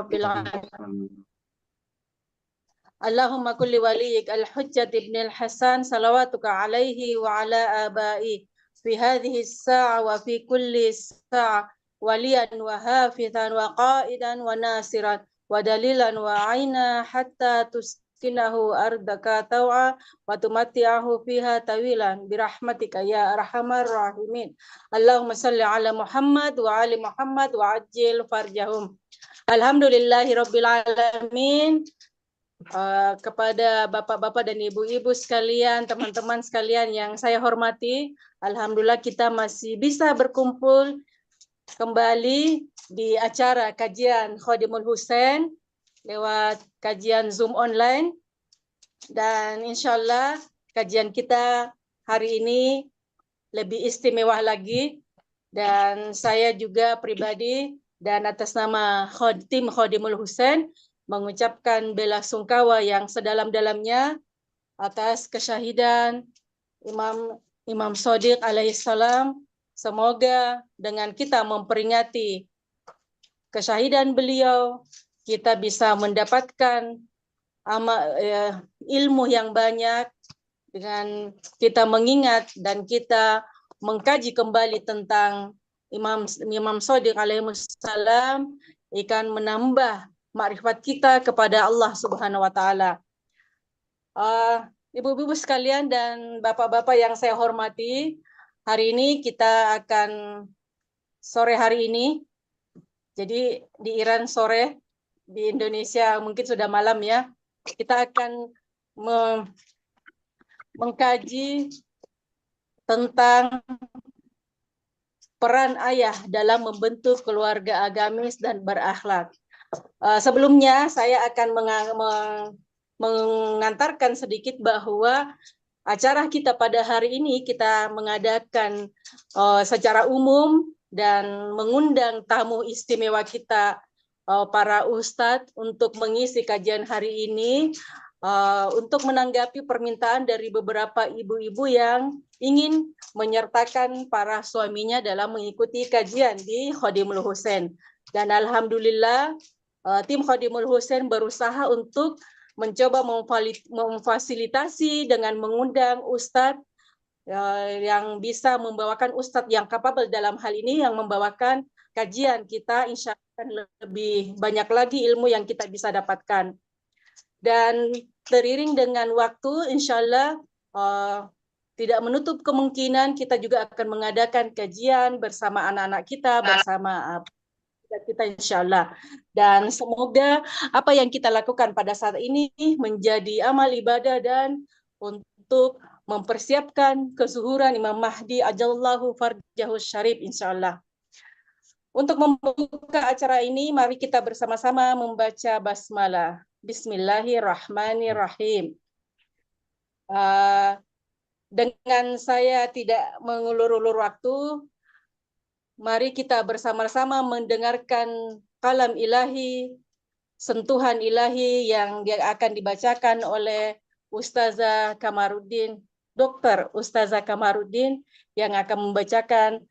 rabbil alamin. Allahumma kulli waliyik al-hujjat ibn al-Hasan salawatuka alaihi wa ala abai fi hadhihi as-sa'a wa fi kulli sa'a waliyan wa hafizan wa qaidan wa nasiran wa dalilan wa aina hatta tuskinahu ardaka taw'a wa tumatti'ahu fiha tawilan birahmatika ya arhamar rahimin. Allahumma salli ala Muhammad wa ali Muhammad wa ajil farjahum. Alhamdulillahi rabbil alamin. Kepada bapak-bapak dan ibu-ibu sekalian, teman-teman sekalian yang saya hormati, alhamdulillah kita masih bisa berkumpul kembali di acara kajian Khadimul Husain lewat kajian Zoom online, dan insyaallah kajian kita hari ini lebih istimewa lagi, dan saya juga pribadi dan atas nama tim Khadimul Husain mengucapkan bela sungkawa yang sedalam-dalamnya atas kesyahidan Imam Shadiq alaihissalam. Semoga dengan kita memperingati kesyahidan beliau, kita bisa mendapatkan ilmu yang banyak dengan kita mengingat dan kita mengkaji kembali tentang Imam Shadiq alaihissalam, akan menambah makrifat kita kepada Allah Subhanahu wa taala. Ibu-ibu sekalian dan bapak-bapak yang saya hormati, hari ini kita akan sore hari ini. Jadi di Iran sore, di Indonesia mungkin sudah malam ya. Kita akan mengkaji tentang peran ayah dalam membentuk keluarga agamis dan berakhlak. Sebelumnya saya akan mengantarkan sedikit bahwa acara kita pada hari ini kita mengadakan secara umum dan mengundang tamu istimewa kita, para ustadz, untuk mengisi kajian hari ini, untuk menanggapi permintaan dari beberapa ibu-ibu yang ingin menyertakan para suaminya dalam mengikuti kajian di Khadimul Husain. Dan alhamdulillah tim Khadimul Husain berusaha untuk mencoba memfasilitasi dengan mengundang ustadz yang bisa membawakan, ustadz yang kapabel dalam hal ini, yang membawakan kajian kita, insya Allah lebih banyak lagi ilmu yang kita bisa dapatkan. Dan teriring dengan waktu, insya Allah tidak menutup kemungkinan kita juga akan mengadakan kajian bersama anak-anak kita, bersama kita insya Allah. Dan semoga apa yang kita lakukan pada saat ini menjadi amal ibadah dan untuk mempersiapkan kezuhuran Imam Mahdi ajallahu farjahu syarif insya Allah. Untuk membuka acara ini, mari kita bersama-sama membaca basmalah. Bismillahirrahmanirrahim. Dengan saya tidak mengulur-ulur waktu, mari kita bersama-sama mendengarkan kalam ilahi, sentuhan ilahi yang akan dibacakan oleh Ustazah Kamarudin, Dr. Ustazah Kamarudin, yang akan membacakan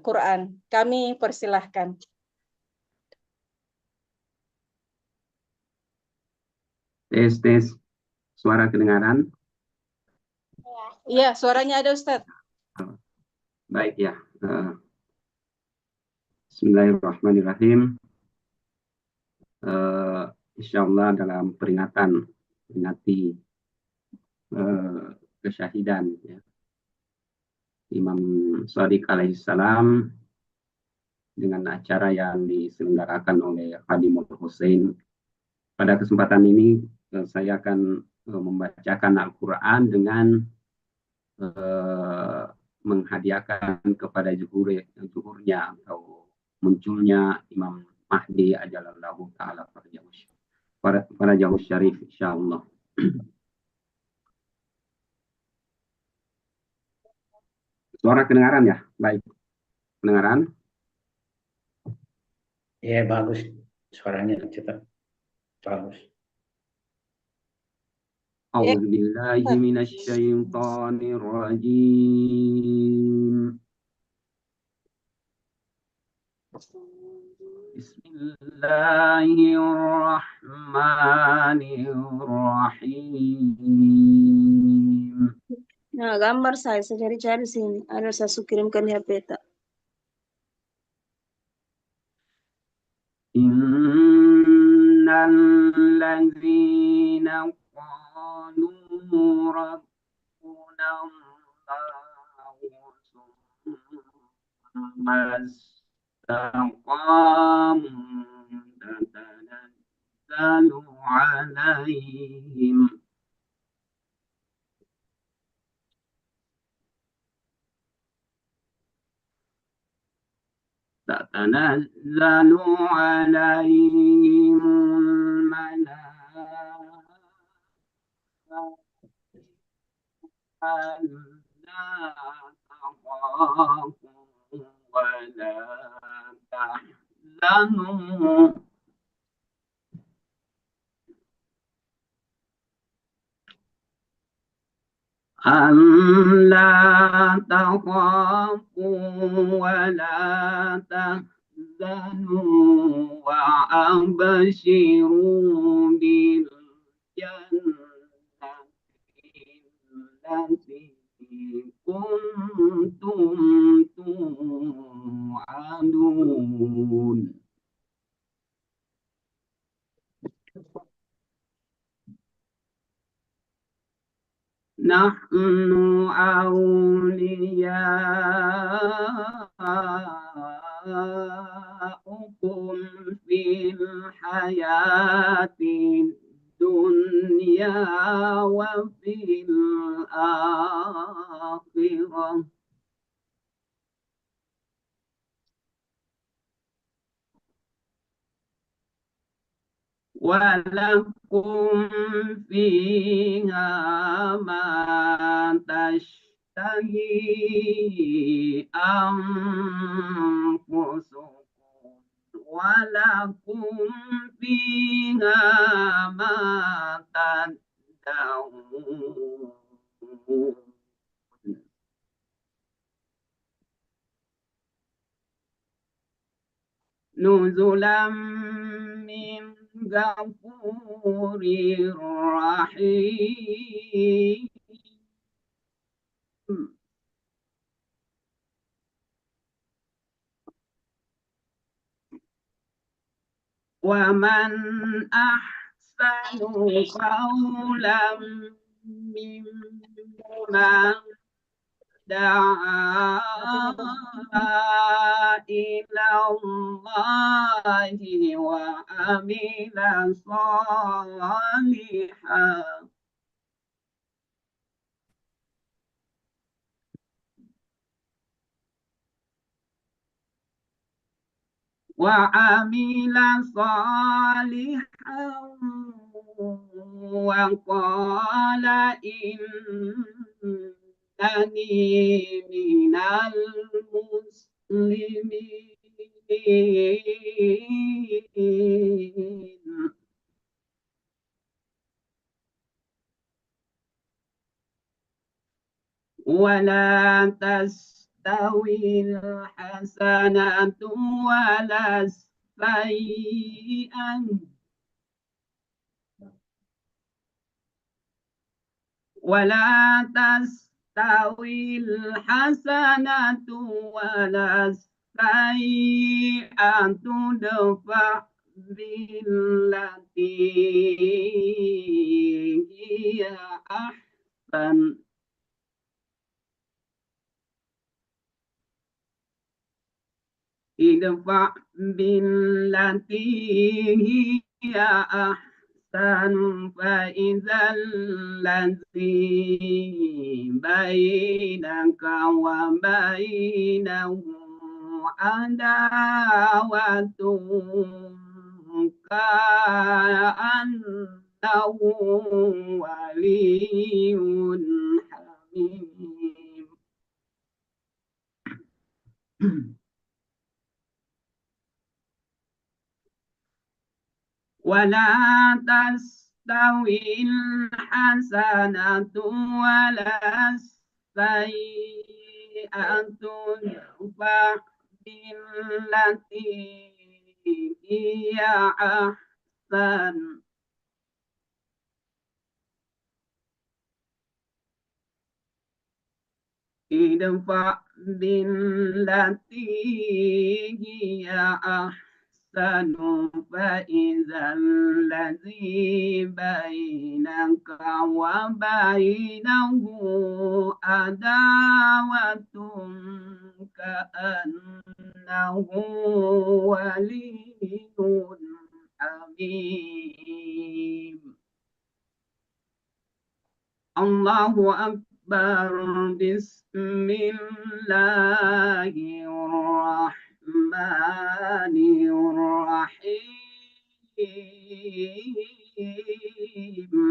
Quran. Kami persilahkan. Tes, suara kedengaran? Iya, suaranya ada Ustaz. Baik ya. Bismillahirrahmanirrahim. Insyaallah dalam peringati kesyahidan ya, Imam Shadiq alaihissalam dengan acara yang diselenggarakan oleh Khadimul Husain. Pada kesempatan ini saya akan membacakan Al-Quran dengan menghadiahkan kepada zuhurnya atau munculnya Imam Mahdi ajalallahu ta'ala farjahu syarif insyaallah. Suara kedengaran ya? Baik. Kedengaran? Ya, bagus. Suaranya cepat. Bagus. A'udzu billahi minasy syaithanir rajim. Bismillahirrahmanirrahim. Nah, gambar saya cari-cari sini. Ada saya kirimkan di HP tak. Innal ladzina qalu rabbuna Allahu summa istaqamu tatanazzalu alaihim الملائكة ألا تخافوا ولا تحزنوا ولا تحزنوا وأبشروا بالجنة التي كنتم توعدون نحن أولياؤكم في الحياة الدنيا وفي الآخرة ولكم فيها ما تشتهي أنفسكم ولكم فيها ما تدعون نزلا من غفور رحيم ومن أحسن قولا ممن دعا إلى الله وعمل صالحا وقال إنني من المسلمين ولا تستوي الحسنة ولا السيئة ولا تستوي الحسنة ولا السيئة ادفع بالتي هي أحسن ادفع بالتي هي أحسن فإذا الذي بينك وبينه عداوة كأنه ولي حميم ولا تستوي الحسنة ولا السيئة ادفع بالتي هي أحسن ادفع بالتي هي أحسن فإذا الذي بينك وبينه عداوة كأنه ولي حميم. الله أكبر. بسم الله الرحمن الرحيم.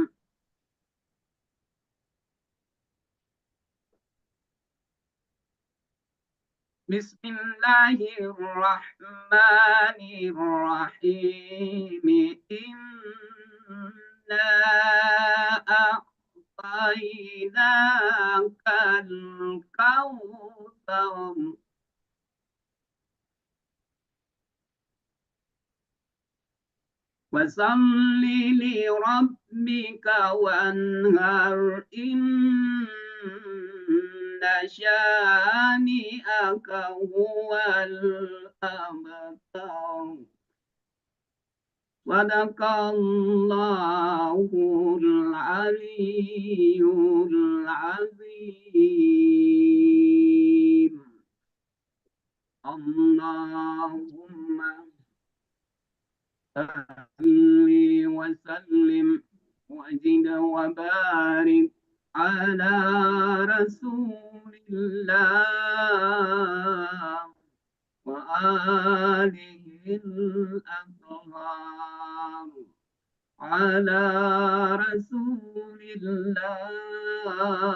بسم الله الرحمن الرحيم. إنا أعطيناك الكوثر فصل لربك وانهر إن شانئك هو الأبتر. صدق الله العلي العظيم. اللهم صل وسلم وزد وبارك على رسول الله وآله الأطهار. على رسول الله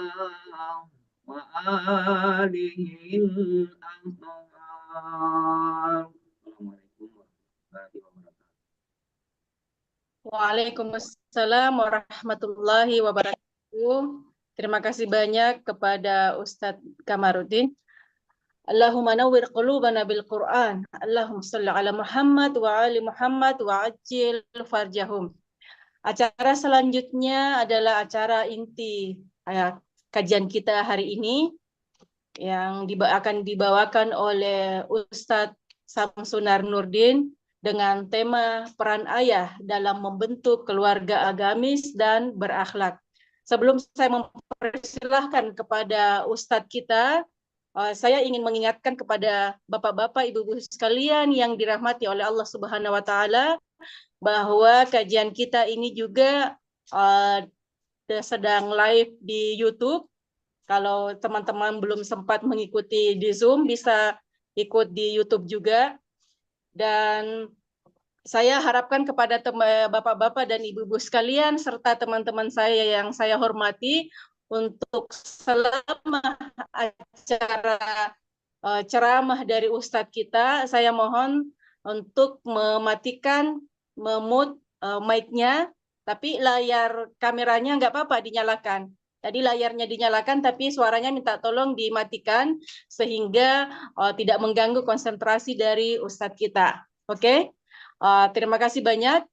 وآله الأطهار. Waalaikumsalam warahmatullahi wabarakatuh. Terima kasih banyak kepada Ustadz Kamarudin. Allahumma nawwir qulubana bil Qur'an. Allahumma shalli ala Muhammad wa ali Muhammad wa ajil farjahum. Acara selanjutnya adalah acara inti kajian kita hari ini yang akan dibawakan oleh Ustadz Samsunar Nurdin dengan tema peran ayah dalam membentuk keluarga agamis dan berakhlak. Sebelum saya mempersilahkan kepada Ustadz kita, saya ingin mengingatkan kepada bapak-bapak, ibu-ibu sekalian yang dirahmati oleh Allah Subhanahu wa Ta'ala, bahwa kajian kita ini juga sedang live di YouTube. Kalau teman-teman belum sempat mengikuti di Zoom, bisa ikut di YouTube juga. Dan saya harapkan kepada bapak-bapak dan ibu-ibu sekalian serta teman-teman saya yang saya hormati, untuk selama acara ceramah dari Ustadz kita, saya mohon untuk mematikan mute mic-nya, tapi layar kameranya nggak apa-apa dinyalakan. Tadi layarnya dinyalakan, tapi suaranya minta tolong dimatikan sehingga tidak mengganggu konsentrasi dari Ustadz kita. Oke? Terima kasih banyak.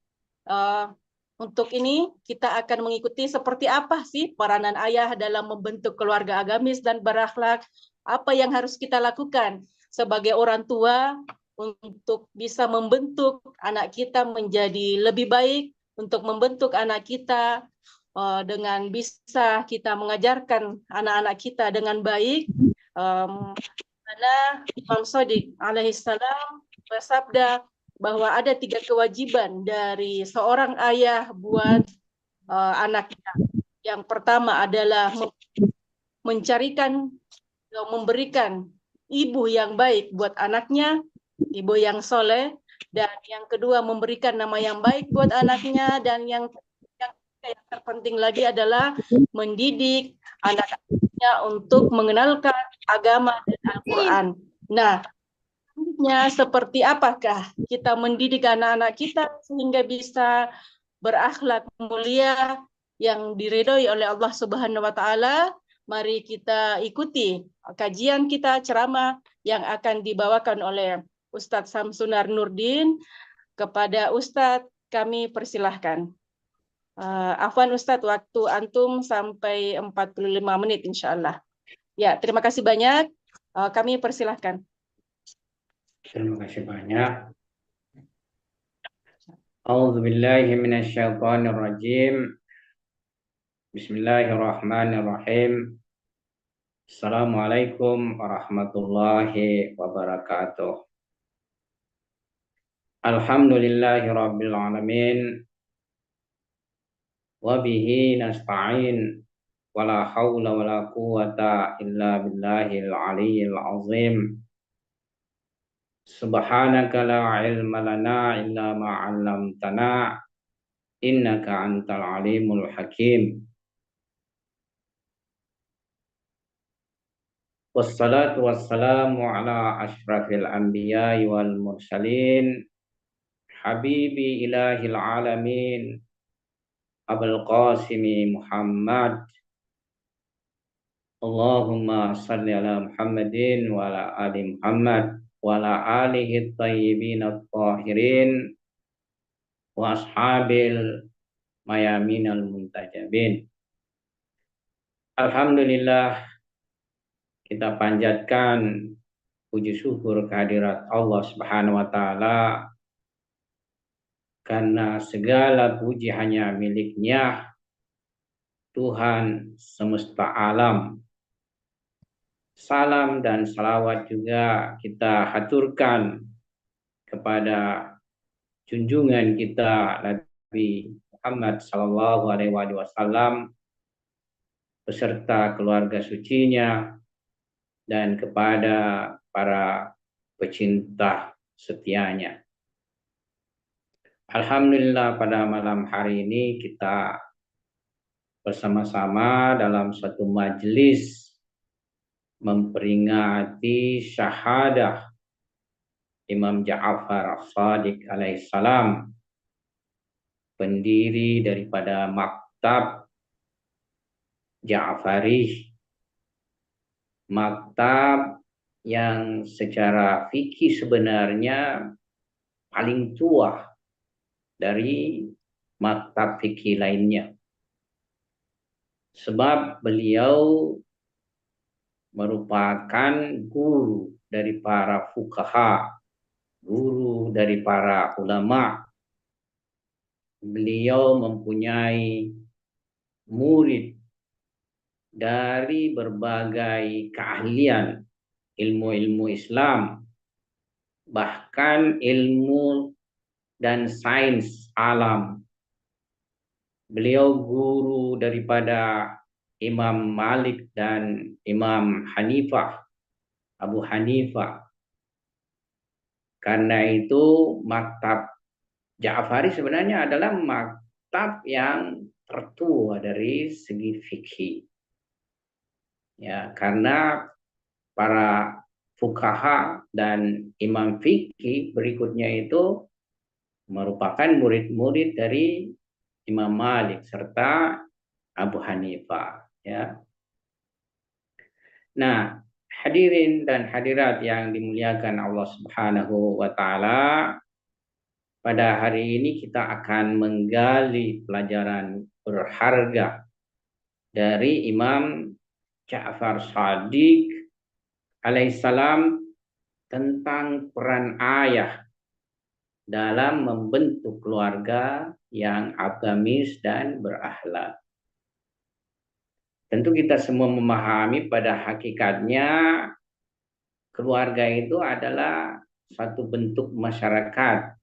Untuk ini kita akan mengikuti seperti apa sih peranan ayah dalam membentuk keluarga agamis dan berakhlak. Apa yang harus kita lakukan sebagai orang tua untuk bisa membentuk anak kita menjadi lebih baik, untuk membentuk anak kita dengan bisa kita mengajarkan anak-anak kita dengan baik. Karena Imam Shadiq alaihissalam bersabda bahwa ada 3 kewajiban dari seorang ayah buat anaknya. Yang pertama adalah memberikan ibu yang baik buat anaknya, ibu yang soleh, dan yang kedua memberikan nama yang baik buat anaknya, dan yang terpenting lagi adalah mendidik anak-anaknya untuk mengenalkan agama dan Al-Quran. Nah, seperti apakah kita mendidik anak-anak kita sehingga bisa berakhlak mulia yang diridhoi oleh Allah Subhanahu wa Ta'ala? Mari kita ikuti kajian kita ceramah yang akan dibawakan oleh Ustadz Samsunar Nurdin. Kepada Ustadz kami persilahkan. Afwan Ustadz, waktu antum sampai 45 menit insya Allah. Ya, terima kasih banyak. Kami persilahkan. Terima kasih banyak. A'udzubillahi minasyaitonirrajim. Bismillahirrahmanirrahim. Assalamualaikum warahmatullahi wabarakatuh. Alhamdulillahi rabbil alamin. Wa bihi nasta'in. Wala hawla wala quwata illa billahil aliyyil azim. Subhanaka la ilma lana illa ma 'allamtana. Innaka antal alimul hakim. Wassalatu wassalamu ala ashrafil anbiya'i wal mursalin. Habibi ilahil alamin Abul Qasimi Muhammad. Allahumma salli ala Muhammadin wa ala ali Muhammad wa ala alihi tayyibin at-tahirin wa ashabil mayaminal muntajabin. Alhamdulillah, kita panjatkan puji syukur kehadirat Allah Subhanahu wa taala, karena segala puji hanya miliknya, Tuhan semesta alam. Salam dan salawat juga kita haturkan kepada junjungan kita Nabi Muhammad Sallallahu Alaihi Wasallam beserta keluarga sucinya dan kepada para pecinta setianya. Alhamdulillah, pada malam hari ini kita bersama-sama dalam satu majelis memperingati syahadah Imam Ja'far As-Shadiq alaihissalam, pendiri daripada Maktab Ja'fari, maktab yang secara fikih sebenarnya paling tua dari maktab fikih lainnya. Sebab beliau merupakan guru dari para fuqaha, guru dari para ulama. Beliau mempunyai murid dari berbagai keahlian ilmu-ilmu Islam, bahkan ilmu dan sains alam. Beliau guru daripada Imam Malik dan Imam Hanifah, Abu Hanifah. Karena itu maktab Ja'fari sebenarnya adalah maktab yang tertua dari segi fikih. Ya, karena para fuqaha dan imam fikih berikutnya itu merupakan murid-murid dari Imam Malik serta Abu Hanifah, ya. Nah, hadirin dan hadirat yang dimuliakan Allah Subhanahu wa taala, pada hari ini kita akan menggali pelajaran berharga dari Imam Ja'far Shadiq alaihissalam tentang peran ayah dalam membentuk keluarga yang agamis dan berakhlak. Tentu kita semua memahami pada hakikatnya keluarga itu adalah satu bentuk masyarakat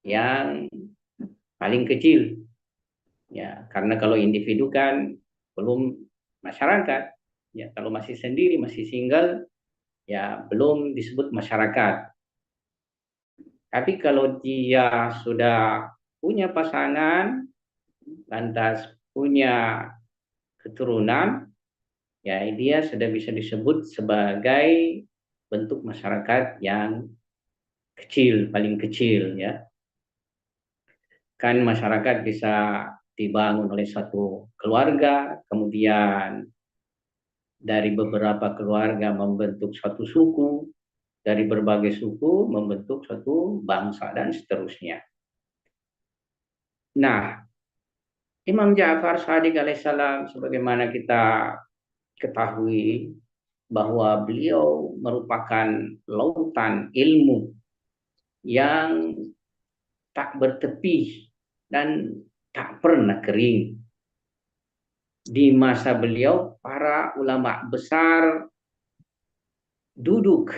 yang paling kecil. Ya, karena kalau individu kan belum masyarakat. Ya, kalau masih sendiri, masih single, ya belum disebut masyarakat. Tapi kalau dia sudah punya pasangan, lantas punya keturunan, ya dia sudah bisa disebut sebagai bentuk masyarakat yang kecil, paling kecil, ya. Kan masyarakat bisa dibangun oleh satu keluarga, kemudian dari beberapa keluarga membentuk suatu suku, dari berbagai suku membentuk suatu bangsa dan seterusnya. Nah, Imam Ja'far Shadiq alaihissalam sebagaimana kita ketahui bahwa beliau merupakan lautan ilmu yang tak bertepi dan tak pernah kering. Di masa beliau, para ulama besar duduk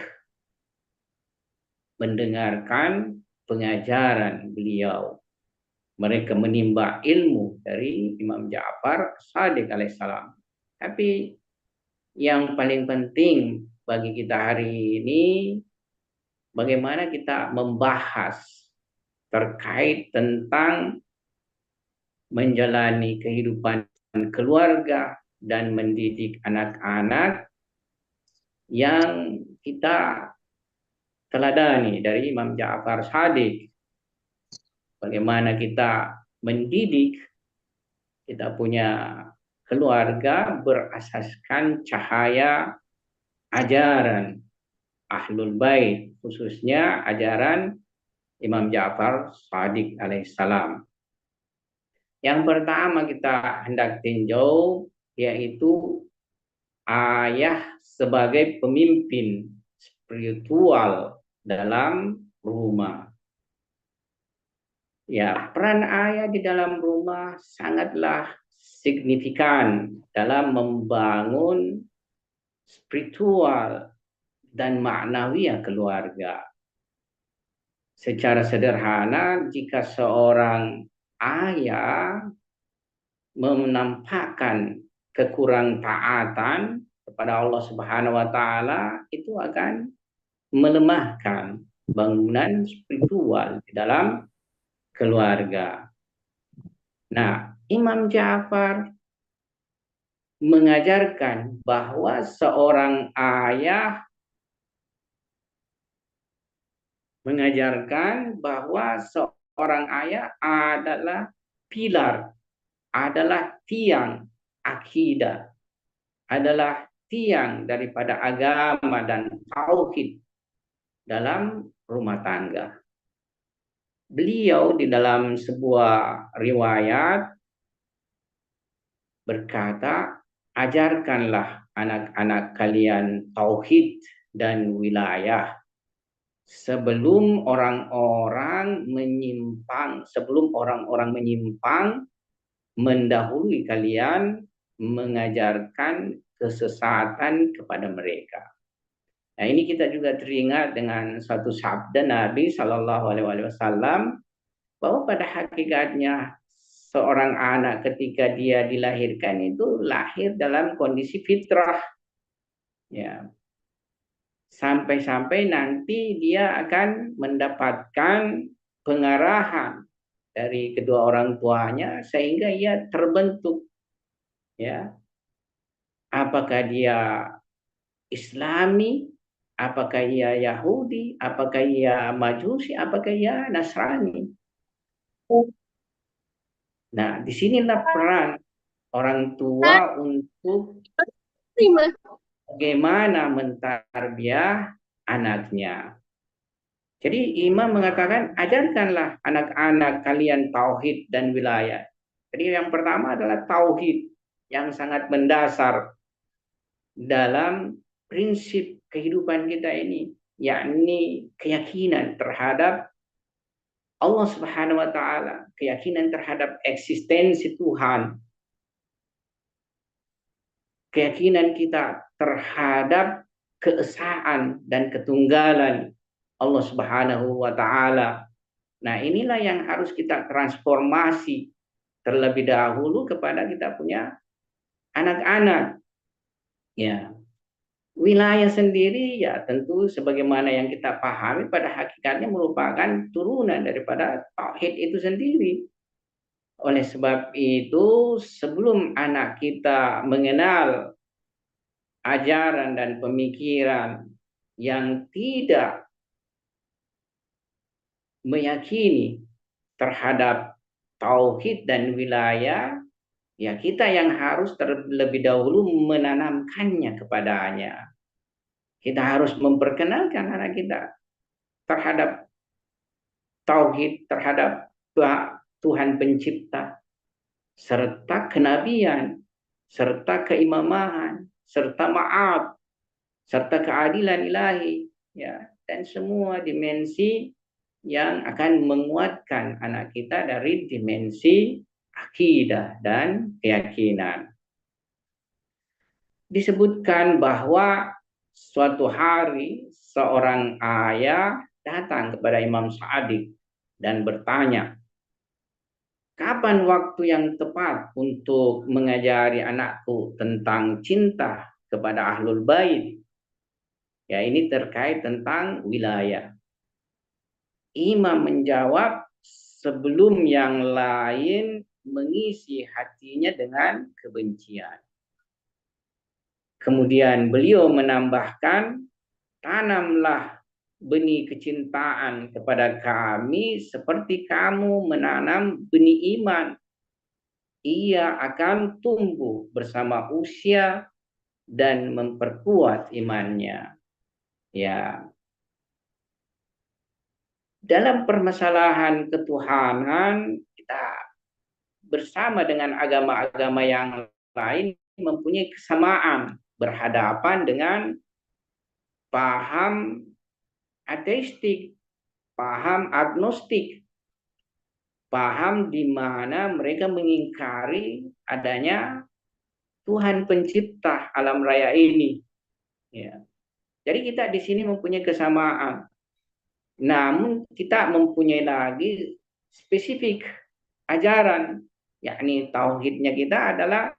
mendengarkan pengajaran beliau. Mereka menimba ilmu dari Imam Ja'far Shadiq alaihissalam. Tapi yang paling penting bagi kita hari ini, bagaimana kita membahas terkait tentang menjalani kehidupan keluarga dan mendidik anak-anak yang kita teladani dari Imam Ja'far Shadiq. Bagaimana kita mendidik, kita punya keluarga berasaskan cahaya ajaran Ahlul Bait, khususnya ajaran Imam Ja'far Shadiq alaihissalam. Yang pertama kita hendak tinjau yaitu ayah sebagai pemimpin spiritual dalam rumah. Ya, peran ayah di dalam rumah sangatlah signifikan dalam membangun spiritual dan maknawiyah keluarga. Secara sederhana, jika seorang ayah menampakkan kekurang taatan kepada Allah Subhanahu wa taala, itu akan melemahkan bangunan spiritual di dalam keluarga. Nah, Imam Ja'far mengajarkan bahwa seorang ayah adalah pilar, adalah tiang akidah, adalah tiang daripada agama dan tauhid dalam rumah tangga. Beliau di dalam sebuah riwayat berkata, ajarkanlah anak-anak kalian tauhid dan wilayah sebelum orang-orang menyimpang, mendahului kalian mengajarkan kesesatan kepada mereka. Nah, ini kita juga teringat dengan satu sabda Nabi Shallallahu Alaihi Wasallam bahwa pada hakikatnya seorang anak ketika dia dilahirkan itu lahir dalam kondisi fitrah, ya, sampai-sampai nanti dia akan mendapatkan pengarahan dari kedua orang tuanya sehingga ia terbentuk, ya, apakah dia Islami, apakah ia Yahudi, apakah ia Majusi, apakah ia Nasrani. Nah, disinilah peran orang tua untuk bagaimana mentarbiyah anaknya. Jadi Imam mengatakan, ajarkanlah anak-anak kalian tauhid dan wilayah. Jadi yang pertama adalah tauhid yang sangat mendasar dalam prinsip kehidupan kita ini, yakni keyakinan terhadap Allah Subhanahu wa taala, keyakinan terhadap eksistensi Tuhan, keyakinan kita terhadap keesaan dan ketunggalan Allah Subhanahu wa taala. Nah, inilah yang harus kita transformasi terlebih dahulu kepada kita punya anak-anak. Ya. Wilayah sendiri ya tentu sebagaimana yang kita pahami pada hakikatnya merupakan turunan daripada tauhid itu sendiri. Oleh sebab itu, sebelum anak kita mengenal ajaran dan pemikiran yang tidak meyakini terhadap tauhid dan wilayah, ya kita yang harus terlebih dahulu menanamkannya kepadanya. Kita harus memperkenalkan anak kita terhadap tauhid, terhadap Tuhan pencipta, serta kenabian, serta keimamahan, serta maaf, serta keadilan ilahi, ya, dan semua dimensi yang akan menguatkan anak kita dari dimensi akidah dan keyakinan. Disebutkan bahwa suatu hari seorang ayah datang kepada Imam Sa'dik dan bertanya, kapan waktu yang tepat untuk mengajari anakku tentang cinta kepada Ahlul Bait? Ya, ini terkait tentang wilayah. Imam menjawab sebelum yang lain mengisi hatinya dengan kebencian. Kemudian beliau menambahkan, tanamlah benih kecintaan kepada kami seperti kamu menanam benih iman. Ia akan tumbuh bersama usia dan memperkuat imannya. Ya, dalam permasalahan ketuhanan kita bersama dengan agama-agama yang lain mempunyai kesamaan, berhadapan dengan paham ateistik, paham agnostik, paham di mana mereka mengingkari adanya Tuhan pencipta alam raya ini. Ya. Jadi kita di sini mempunyai kesamaan. Namun kita mempunyai lagi spesifik ajaran, yakni tauhidnya kita adalah,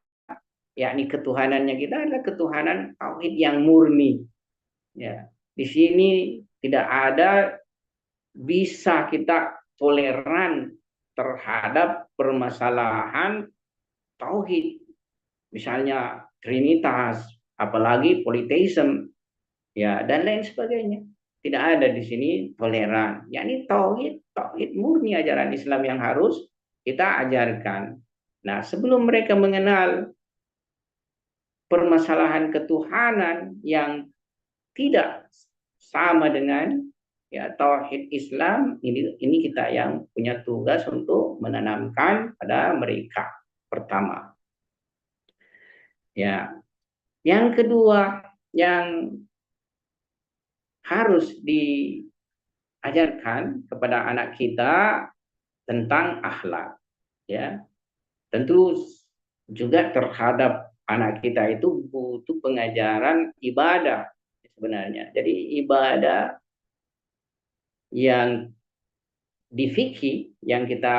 yakni ketuhanannya kita adalah ketuhanan tauhid yang murni. Ya, di sini tidak ada bisa kita toleran terhadap permasalahan tauhid, misalnya trinitas, apalagi politeisme, ya, dan lain sebagainya. Tidak ada di sini toleran. Yakni tauhid murni ajaran Islam yang harus kita ajarkan. Nah, sebelum mereka mengenal permasalahan ketuhanan yang tidak sama dengan ya tauhid Islam, ini kita yang punya tugas untuk menanamkan pada mereka pertama. Ya. Yang kedua yang harus diajarkan kepada anak kita tentang akhlak, ya. Tentu juga terhadap anak kita itu butuh pengajaran ibadah sebenarnya. Jadi ibadah yang di fikih yang kita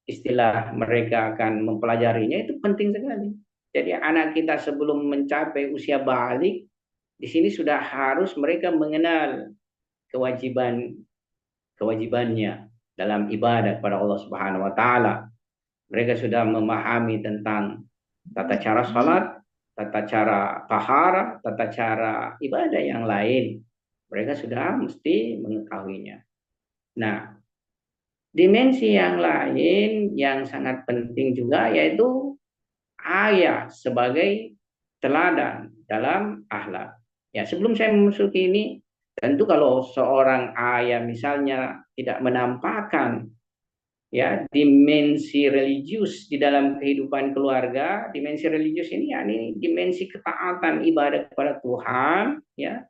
istilah mereka akan mempelajarinya itu penting sekali. Jadi anak kita sebelum mencapai usia balik, di sini sudah harus mereka mengenal kewajibannya dalam ibadah kepada Allah Subhanahu wa taala. Mereka sudah memahami tentang tata cara salat, tata cara taharah, tata cara ibadah yang lain. Mereka sudah mesti mengetahuinya. Nah, dimensi yang lain yang sangat penting juga yaitu ayah sebagai teladan dalam akhlak. Ya, sebelum saya memasuki ini, tentu kalau seorang ayah misalnya tidak menampakkan ya dimensi religius di dalam kehidupan keluarga, dimensi religius ini yakni dimensi ketaatan ibadah kepada Tuhan, ya.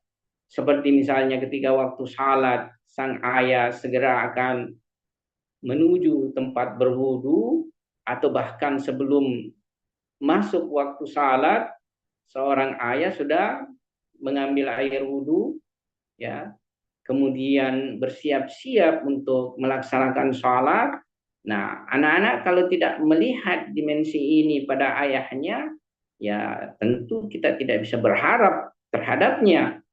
Seperti misalnya ketika waktu salat sang ayah segera akan menuju tempat berwudu atau bahkan sebelum masuk waktu salat seorang ayah sudah mengambil air wudu, ya, kemudian bersiap-siap untuk melaksanakan salat. Nah, anak-anak kalau tidak melihat dimensi ini pada ayahnya, ya tentu kita tidak bisa berharap terhadapnya.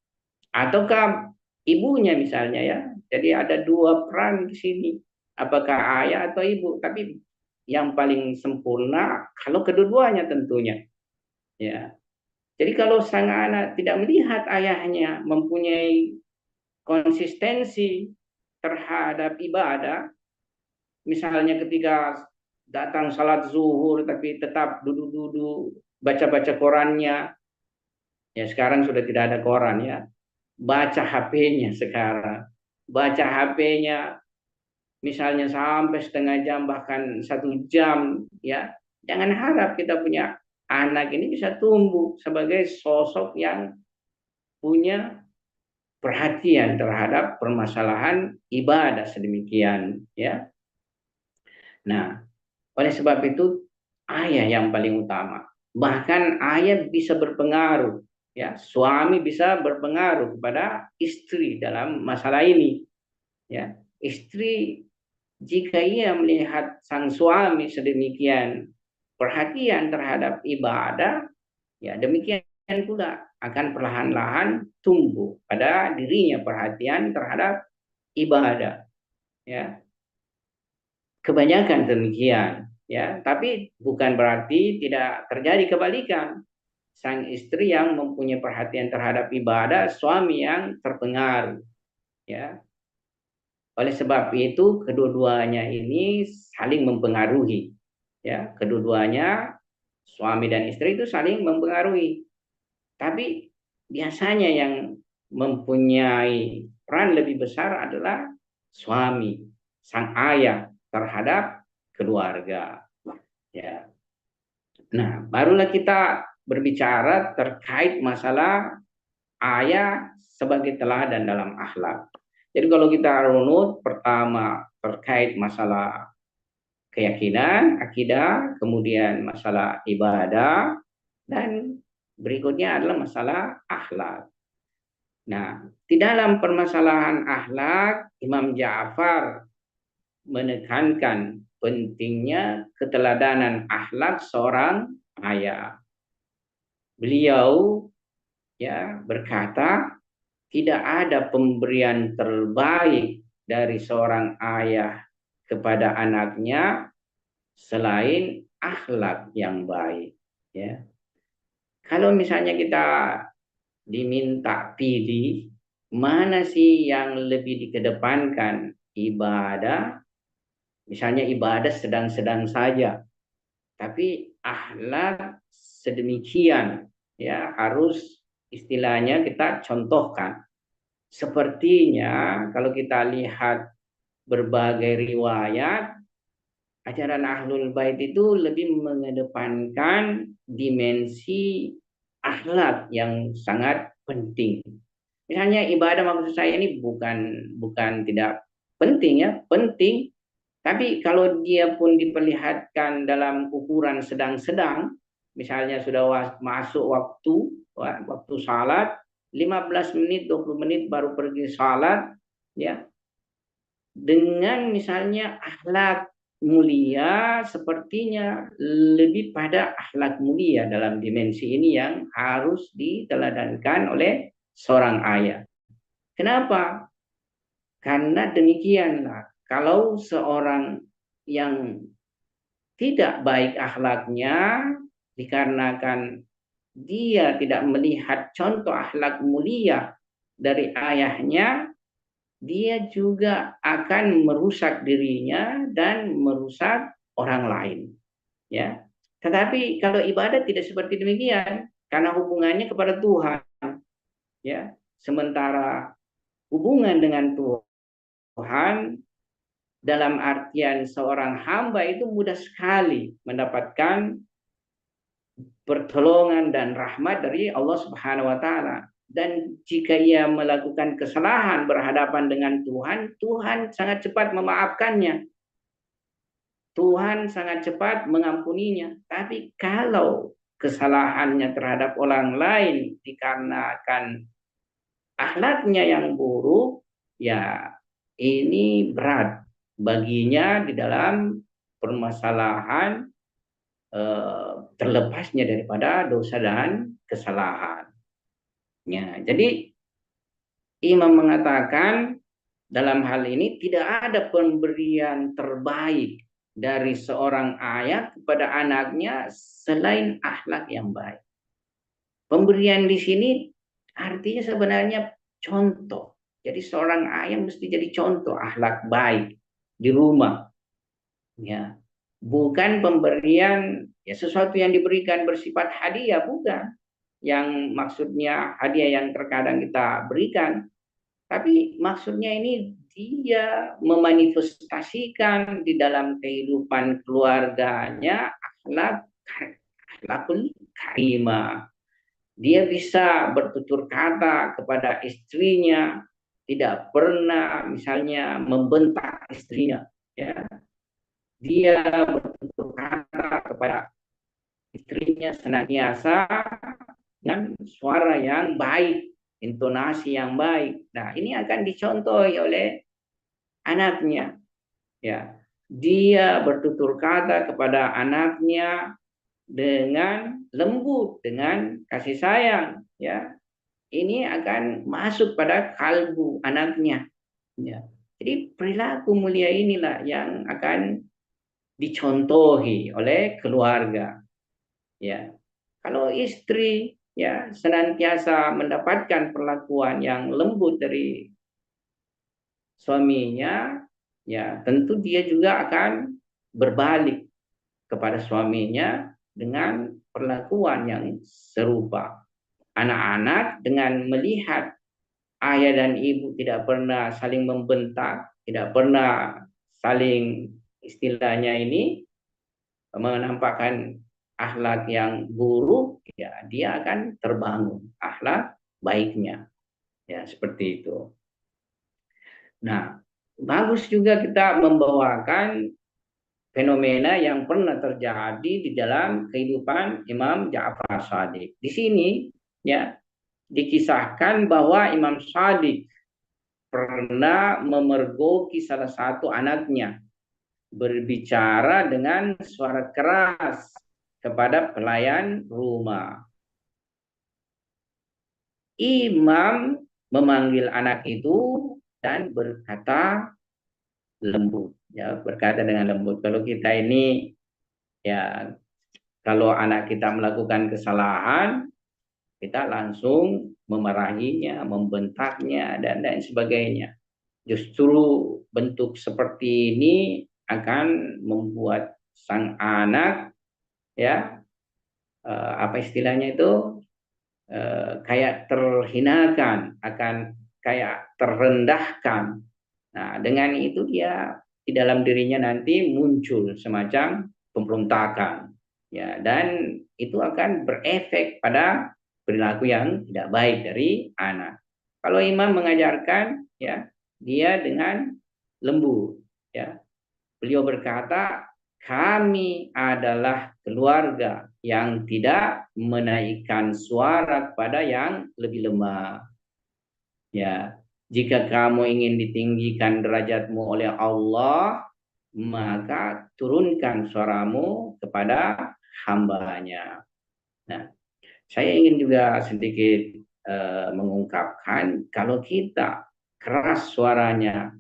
Ataukah ibunya misalnya, ya. Jadi ada dua peran di sini, apakah ayah atau ibu. Tapi yang paling sempurna kalau kedua-duanya tentunya. Ya. Jadi kalau sang anak tidak melihat ayahnya mempunyai konsistensi terhadap ibadah, misalnya ketika datang salat zuhur tapi tetap duduk-duduk baca-baca korannya, ya sekarang sudah tidak ada koran, ya. baca HP-nya sekarang. Baca HP-nya misalnya sampai setengah jam bahkan 1 jam, ya. Jangan harap kita punya anak ini bisa tumbuh sebagai sosok yang punya perhatian terhadap permasalahan ibadah sedemikian, ya. Nah, oleh sebab itu ayah yang paling utama. Bahkan ayah bisa berpengaruh, ya. Suami bisa berpengaruh kepada istri dalam masalah ini, ya. Istri jika ia melihat sang suami sedemikian perhatian terhadap ibadah, ya demikian pula akan perlahan-lahan tumbuh pada dirinya perhatian terhadap ibadah, ya. Kebanyakan demikian, ya. Tapi bukan berarti tidak terjadi kebalikan. Sang istri yang mempunyai perhatian terhadap ibadah, suami yang terpengaruh, ya. Oleh sebab itu kedua-duanya ini saling mempengaruhi, ya. Kedua-duanya suami dan istri itu saling mempengaruhi. Tapi biasanya yang mempunyai peran lebih besar adalah suami, sang ayah terhadap keluarga, ya. Nah, barulah kita berbicara terkait masalah ayah sebagai teladan dalam akhlak. Jadi kalau kita runut, pertama terkait masalah keyakinan, akidah, kemudian masalah ibadah, dan berikutnya adalah masalah akhlak. Nah, di dalam permasalahan akhlak, Imam Ja'far menekankan pentingnya keteladanan akhlak seorang ayah. Beliau, ya, berkata, tidak ada pemberian terbaik dari seorang ayah kepada anaknya selain akhlak yang baik, ya. Kalau misalnya kita diminta pilih mana sih yang lebih dikedepankan, ibadah, misalnya ibadah sedang-sedang saja, tapi akhlak sedemikian, ya, harus istilahnya kita contohkan. Sepertinya kalau kita lihat berbagai riwayat, ajaran Ahlul Bait itu lebih mengedepankan dimensi akhlak yang sangat penting. Misalnya ibadah, maksud saya ini bukan tidak penting, ya, penting. Tapi kalau dia pun diperlihatkan dalam ukuran sedang-sedang, misalnya sudah masuk waktu salat, 15 menit, 20 menit baru pergi salat, ya. Dengan misalnya akhlak mulia, sepertinya lebih pada akhlak mulia dalam dimensi ini yang harus diteladankan oleh seorang ayah. Kenapa? Karena demikianlah, kalau seorang yang tidak baik akhlaknya dikarenakan dia tidak melihat contoh akhlak mulia dari ayahnya, dia juga akan merusak dirinya dan merusak orang lain, ya. Tetapi kalau ibadah tidak seperti demikian, karena hubungannya kepada Tuhan, ya. Sementara hubungan dengan Tuhan dalam artian seorang hamba itu mudah sekali mendapatkan pertolongan dan rahmat dari Allah Subhanahu wa taala. Dan jika ia melakukan kesalahan berhadapan dengan Tuhan, Tuhan sangat cepat memaafkannya. Tuhan sangat cepat mengampuninya. Tapi kalau kesalahannya terhadap orang lain dikarenakan akhlaknya yang buruk, ya ini berat baginya di dalam permasalahan terlepasnya daripada dosa dan kesalahan. Ya, jadi Imam mengatakan dalam hal ini tidak ada pemberian terbaik dari seorang ayah kepada anaknya selain akhlak yang baik. Pemberian di sini artinya sebenarnya contoh. Jadi seorang ayah mesti jadi contoh akhlak baik di rumah. Ya. Bukan pemberian ya sesuatu yang diberikan bersifat hadiah, bukan. yang maksudnya hadiah yang terkadang kita berikan, tapi maksudnya ini dia memanifestasikan di dalam kehidupan keluarganya akhlakul karimah. Dia bisa bertutur kata kepada istrinya, tidak pernah misalnya membentak istrinya, ya. Dia bertutur kata kepada istrinya senantiasa dengan suara yang baik, intonasi yang baik. Nah, ini akan dicontohi oleh anaknya, ya. Dia bertutur kata kepada anaknya dengan lembut, dengan kasih sayang, ya. Ini akan masuk pada kalbu anaknya, ya. Jadi perilaku mulia inilah yang akan dicontohi oleh keluarga, ya. Kalau istri, ya, senantiasa mendapatkan perlakuan yang lembut dari suaminya, ya, tentu dia juga akan berbalik kepada suaminya dengan perlakuan yang serupa. Anak-anak dengan melihat ayah dan ibu tidak pernah saling membentak, tidak pernah saling istilahnya ini menampakkan akhlak yang buruk, ya dia akan terbangun akhlak baiknya, ya seperti itu. Nah, bagus juga kita membawakan fenomena yang pernah terjadi di dalam kehidupan Imam Ja'far Shadiq. Di sini, ya, dikisahkan bahwa Imam Shadiq pernah memergoki salah satu anaknya, berbicara dengan suara keras kepada pelayan rumah. Imam memanggil anak itu dan berkata lembut, ya, berkata dengan lembut. Kalau kita ini, ya, kalau anak kita melakukan kesalahan, kita langsung memarahinya, membentaknya, dan lain sebagainya. Justru bentuk seperti ini akan membuat sang anak, ya, apa istilahnya itu, kayak terhinakan, akan kayak terrendahkan. Nah, dengan itu dia di dalam dirinya nanti muncul semacam pemberontakan, ya, dan itu akan berefek pada perilaku yang tidak baik dari anak. Kalau imam mengajarkan, ya, dia dengan lembut, ya. Beliau berkata, kami adalah keluarga yang tidak menaikkan suara kepada yang lebih lemah. Ya, jika kamu ingin ditinggikan derajatmu oleh Allah, maka turunkan suaramu kepada hambanya. Nah, saya ingin juga sedikit mengungkapkan, kalau kita keras suaranya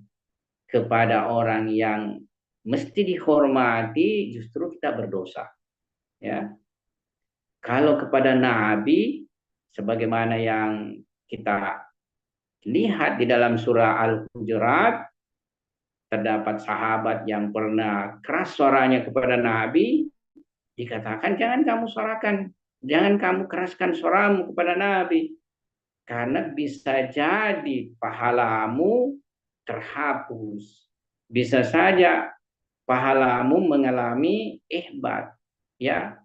kepada orang yang mesti dihormati, justru kita berdosa, ya. Kalau kepada Nabi, sebagaimana yang kita lihat di dalam surah Al-Hujurat, terdapat sahabat yang pernah keras suaranya kepada Nabi, dikatakan jangan kamu suarakan, jangan kamu keraskan suaramu kepada Nabi, karena bisa jadi pahalamu terhapus, bisa saja pahalamu mengalami ihbat, ya,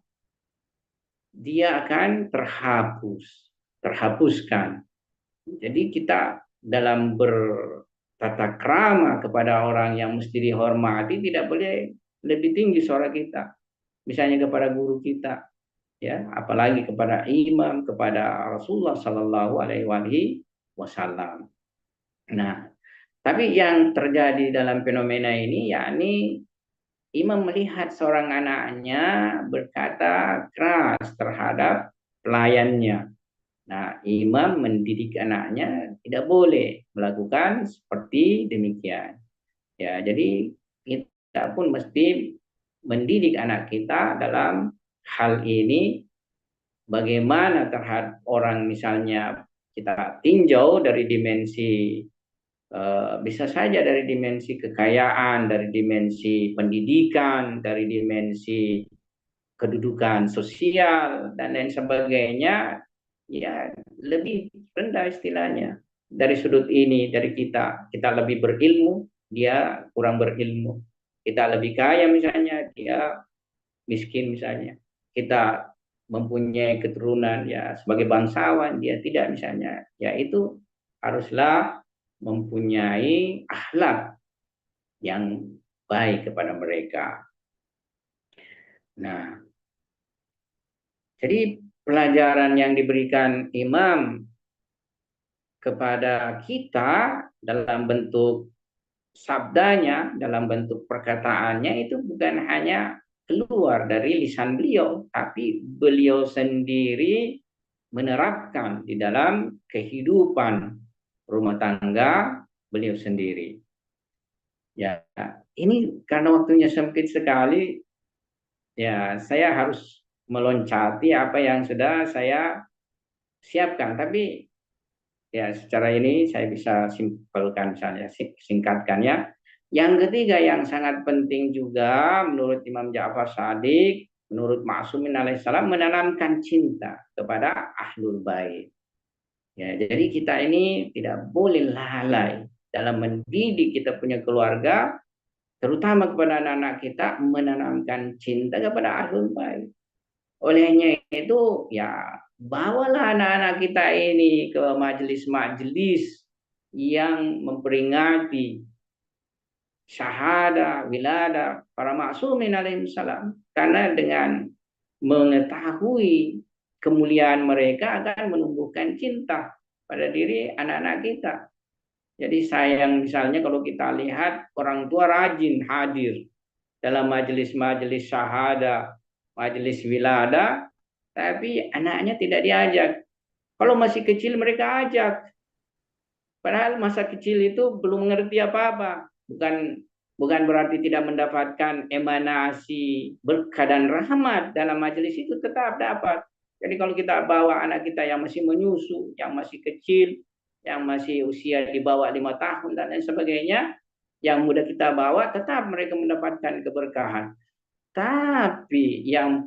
dia akan terhapuskan. Jadi kita dalam bertata krama kepada orang yang mesti dihormati tidak boleh lebih tinggi suara kita, misalnya kepada guru kita, ya, apalagi kepada imam, kepada Rasulullah Sallallahu Alaihi Wasallam. Nah, tapi yang terjadi dalam fenomena ini, yakni imam melihat seorang anaknya berkata keras terhadap pelayannya. Nah, imam mendidik anaknya tidak boleh melakukan seperti demikian. Ya, jadi kita pun mesti mendidik anak kita dalam hal ini, bagaimana terhadap orang misalnya kita tinjau dari dimensi bisa saja dari dimensi kekayaan, dari dimensi pendidikan, dari dimensi kedudukan sosial dan lain sebagainya. ya lebih rendah istilahnya. Dari sudut ini, dari kita lebih berilmu, dia kurang berilmu. Kita lebih kaya misalnya, dia miskin misalnya. Kita mempunyai keturunan ya sebagai bangsawan, dia tidak misalnya. Ya itu haruslah mempunyai akhlak yang baik kepada mereka. Nah, jadi pelajaran yang diberikan imam kepada kita dalam bentuk sabdanya, dalam bentuk perkataannya itu bukan hanya keluar dari lisan beliau, tapi beliau sendiri menerapkan di dalam kehidupan rumah tangga beliau sendiri. Ya, ini karena waktunya sempit sekali, ya saya harus meloncati apa yang sudah saya siapkan. Tapi ya secara ini saya bisa simpelkan misalnya, singkatkan ya. Yang ketiga yang sangat penting juga menurut Imam Ja'far Shadiq, menurut Ma'sumin alaihissalam, menanamkan cinta kepada ahlul bait. Ya, jadi kita ini tidak boleh lalai dalam mendidik kita punya keluarga, terutama kepada anak-anak kita, menanamkan cinta kepada ahlul bait. Olehnya itu ya bawalah anak-anak kita ini ke majelis-majelis yang memperingati syahada, wilada para maksumin alaihissalam. Karena dengan mengetahui kemuliaan mereka akan menumbuhkan cinta pada diri anak-anak kita. Jadi sayang misalnya kalau kita lihat orang tua rajin hadir dalam majelis-majelis syahada, majelis wilada, tapi anaknya tidak diajak. Kalau masih kecil mereka ajak. Padahal masa kecil itu belum mengerti apa-apa. Bukan berarti tidak mendapatkan emanasi berkah dan rahmat dalam majelis itu, tetap dapat. Jadi kalau kita bawa anak kita yang masih menyusu, yang masih kecil, yang masih usia di bawah 5 tahun dan lain sebagainya, yang mudah kita bawa, tetap mereka mendapatkan keberkahan. Tapi yang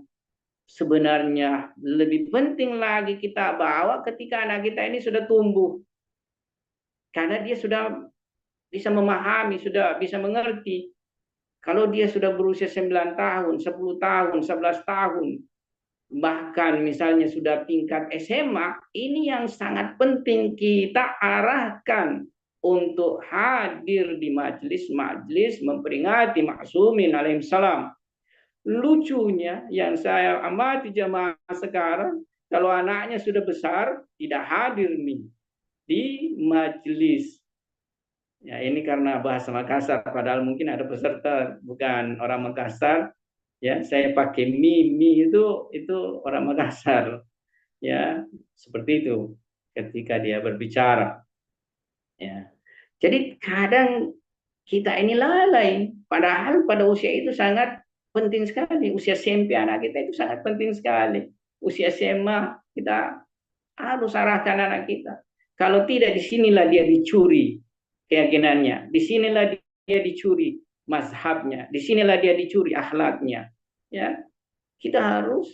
sebenarnya lebih penting lagi kita bawa ketika anak kita ini sudah tumbuh. Karena dia sudah bisa memahami, sudah bisa mengerti. Kalau dia sudah berusia 9 tahun, 10 tahun, 11 tahun, bahkan misalnya sudah tingkat SMA, ini yang sangat penting kita arahkan untuk hadir di majelis-majelis memperingati Ma'sumin alaihissalam. Lucunya yang saya amati jamaah sekarang, kalau anaknya sudah besar, tidak hadir nih di majelis. Ya ini karena bahasa Makassar, padahal mungkin ada peserta bukan orang Makassar. Ya saya pakai mimi itu orang Makassar. Ya seperti itu ketika dia berbicara. Ya jadi kadang kita ini lalai, padahal pada usia itu sangat penting sekali. Usia SMP anak kita itu sangat penting sekali. Usia SMA kita harus arahkan anak kita. Kalau tidak, disinilah dia dicuri keyakinannya. Disinilah dia dicuri mazhabnya. Disinilah dia dicuri akhlaknya. Ya, kita harus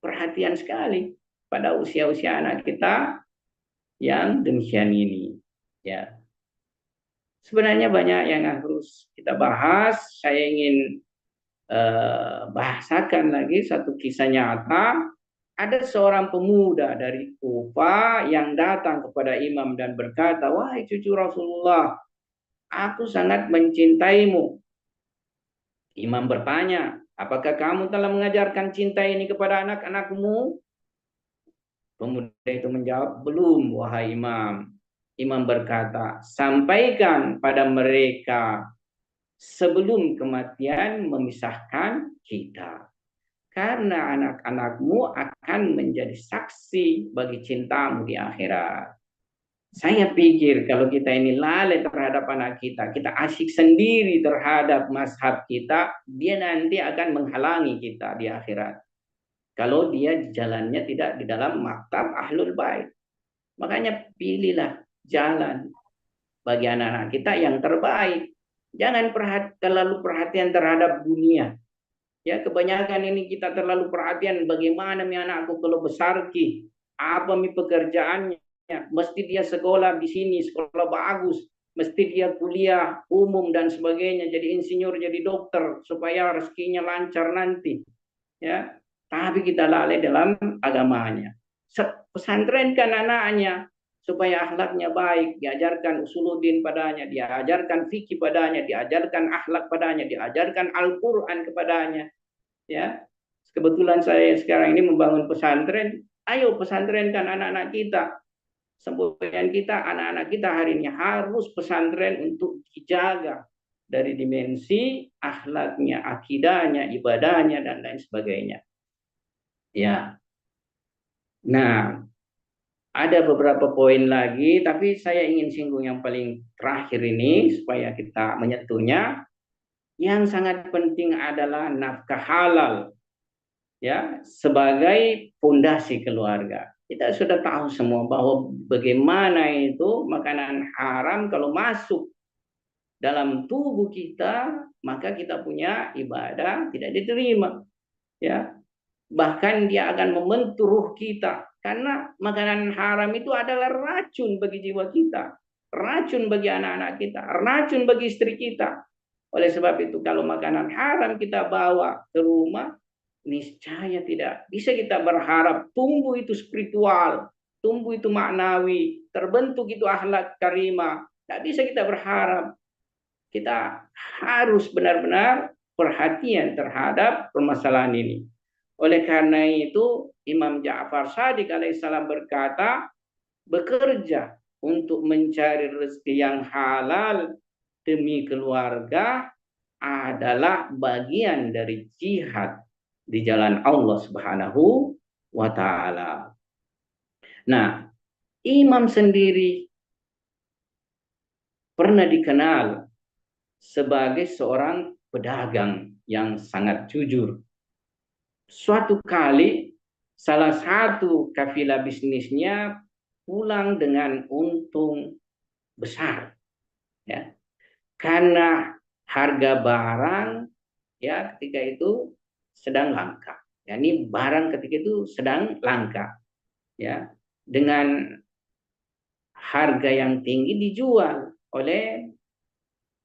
perhatian sekali pada usia-usia anak kita yang demikian ini. Ya, sebenarnya banyak yang harus kita bahas. Saya ingin bahasakan lagi satu kisah nyata. Ada seorang pemuda dari Kufa yang datang kepada imam dan berkata, "Wahai cucu Rasulullah, aku sangat mencintaimu." Imam bertanya, "Apakah kamu telah mengajarkan cinta ini kepada anak-anakmu?" Pemuda itu menjawab, "Belum, wahai imam." Imam berkata, "Sampaikan pada mereka sebelum kematian memisahkan kita. Karena anak-anakmu akan menjadi saksi bagi cintamu di akhirat." Saya pikir kalau kita ini lalai terhadap anak kita asik sendiri terhadap mazhab kita, dia nanti akan menghalangi kita di akhirat. Kalau dia jalannya tidak di dalam maktab ahlul bait. Makanya pilihlah jalan bagi anak-anak kita yang terbaik. Jangan terlalu perhatian terhadap dunia. Ya, kebanyakan ini kita terlalu perhatian bagaimana mi anakku kalau besar ki. apa pekerjaannya, mesti dia sekolah di sini, sekolah bagus, mesti dia kuliah umum dan sebagainya, jadi insinyur, jadi dokter, supaya rezekinya lancar nanti. Ya, tapi kita lalai dalam agamanya. Pesantrenkan anaknya supaya akhlaknya baik, diajarkan usuluddin padanya, diajarkan fikih padanya, diajarkan akhlak padanya, diajarkan Al-Qur'an kepadanya. Ya, kebetulan saya sekarang ini membangun pesantren. Ayo pesantrenkan anak-anak kita. Semboyan kita, anak-anak kita hari ini harus pesantren untuk dijaga dari dimensi akhlaknya, akidahnya, ibadahnya, dan lain sebagainya. Ya, nah ada beberapa poin lagi, tapi saya ingin singgung yang paling terakhir ini supaya kita menyentuhnya. Yang sangat penting adalah nafkah halal, ya, sebagai fondasi keluarga. Kita sudah tahu semua bahwa bagaimana itu makanan haram kalau masuk dalam tubuh kita, maka kita punya ibadah tidak diterima, ya. Bahkan dia akan membentuk ruh kita, karena makanan haram itu adalah racun bagi jiwa kita, racun bagi anak-anak kita, racun bagi istri kita. Oleh sebab itu kalau makanan haram kita bawa ke rumah, niscaya tidak bisa kita berharap tumbuh itu spiritual, tumbuh itu maknawi, terbentuk itu akhlak karimah. Tidak bisa kita berharap. Kita harus benar-benar perhatian terhadap permasalahan ini. Oleh karena itu Imam Ja'far Shadiq alaihissalam berkata, bekerja untuk mencari rezeki yang halal demi keluarga adalah bagian dari jihad di jalan Allah Subhanahu wa taala. Nah, Imam sendiri pernah dikenal sebagai seorang pedagang yang sangat jujur. Suatu kali salah satu kafilah bisnisnya pulang dengan untung besar, ya, karena harga barang, ya, ketika itu sedang langka. Ya, ini barang ketika itu sedang langka, ya, dengan harga yang tinggi dijual oleh,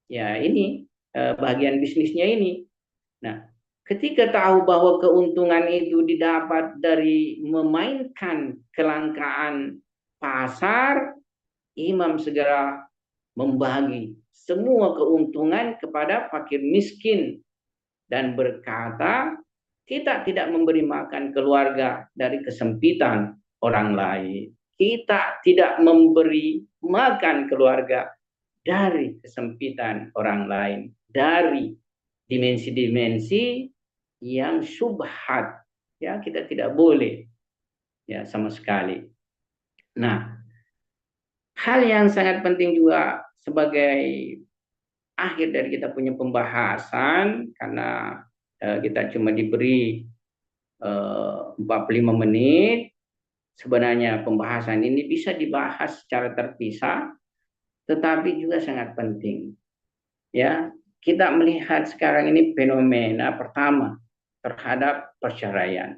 ya, ini bagian bisnisnya ini. Nah, ketika tahu bahwa keuntungan itu didapat dari memainkan kelangkaan pasar, Imam segera membagi semua keuntungan kepada fakir miskin dan berkata, kita tidak memberi makan keluarga dari kesempitan orang lain. Kita tidak memberi makan keluarga dari kesempitan orang lain, dari dimensi-dimensi yang syubhat, ya, kita tidak boleh, ya, sama sekali. Nah, hal yang sangat penting juga sebagai akhir dari kita punya pembahasan, karena kita cuma diberi 45 menit, sebenarnya pembahasan ini bisa dibahas secara terpisah, tetapi juga sangat penting. Ya, kita melihat sekarang ini fenomena pertama terhadap perceraian.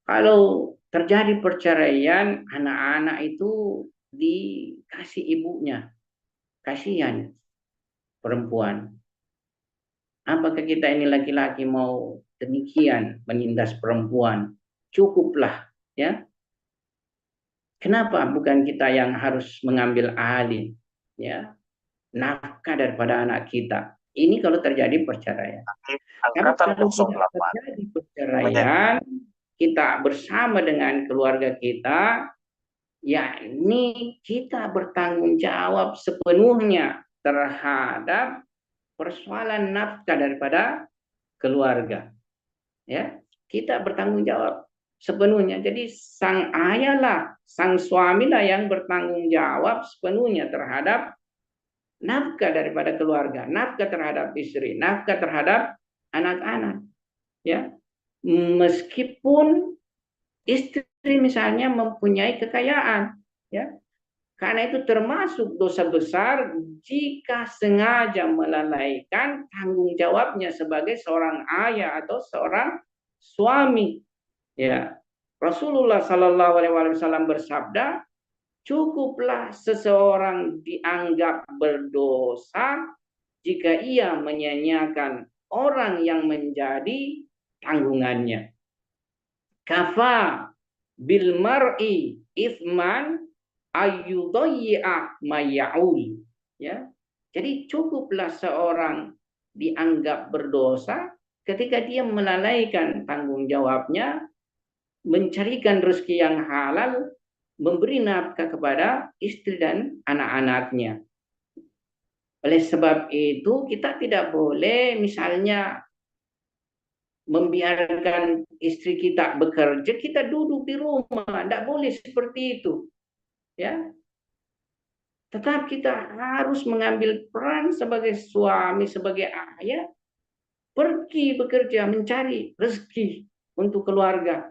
Kalau terjadi perceraian, anak-anak itu dikasih ibunya. Kasihan perempuan. Apakah kita ini laki-laki mau demikian menindas perempuan? Cukuplah, ya. Kenapa bukan kita yang harus mengambil alih, ya, nafkah daripada anak kita? Ini kalau terjadi perceraian. Tapi kalau tidak terjadi perceraian, kita bersama dengan keluarga kita, yakni kita bertanggung jawab sepenuhnya terhadap persoalan nafkah daripada keluarga. Ya, kita bertanggung jawab sepenuhnya. Jadi sang ayahlah, sang suamilah yang bertanggung jawab sepenuhnya terhadap nafkah daripada keluarga, nafkah terhadap istri, nafkah terhadap anak-anak. Ya, meskipun istri misalnya mempunyai kekayaan, ya, karena itu termasuk dosa besar jika sengaja melalaikan tanggung jawabnya sebagai seorang ayah atau seorang suami. Ya, Rasulullah Shallallahu Alaihi Wasallam bersabda, cukuplah seseorang dianggap berdosa jika ia menyanyiakan orang yang menjadi tanggungannya. Kafa bil mar'i ithman ayyudayya mayya'ul. Ya. Jadi cukuplah seorang dianggap berdosa ketika dia melalaikan tanggung jawabnya, mencarikan rezeki yang halal, memberi nafkah kepada istri dan anak-anaknya. Oleh sebab itu kita tidak boleh misalnya membiarkan istri kita bekerja, kita duduk di rumah. Tidak boleh seperti itu. Ya. Tetap kita harus mengambil peran sebagai suami, sebagai ayah, pergi bekerja, mencari rezeki untuk keluarga.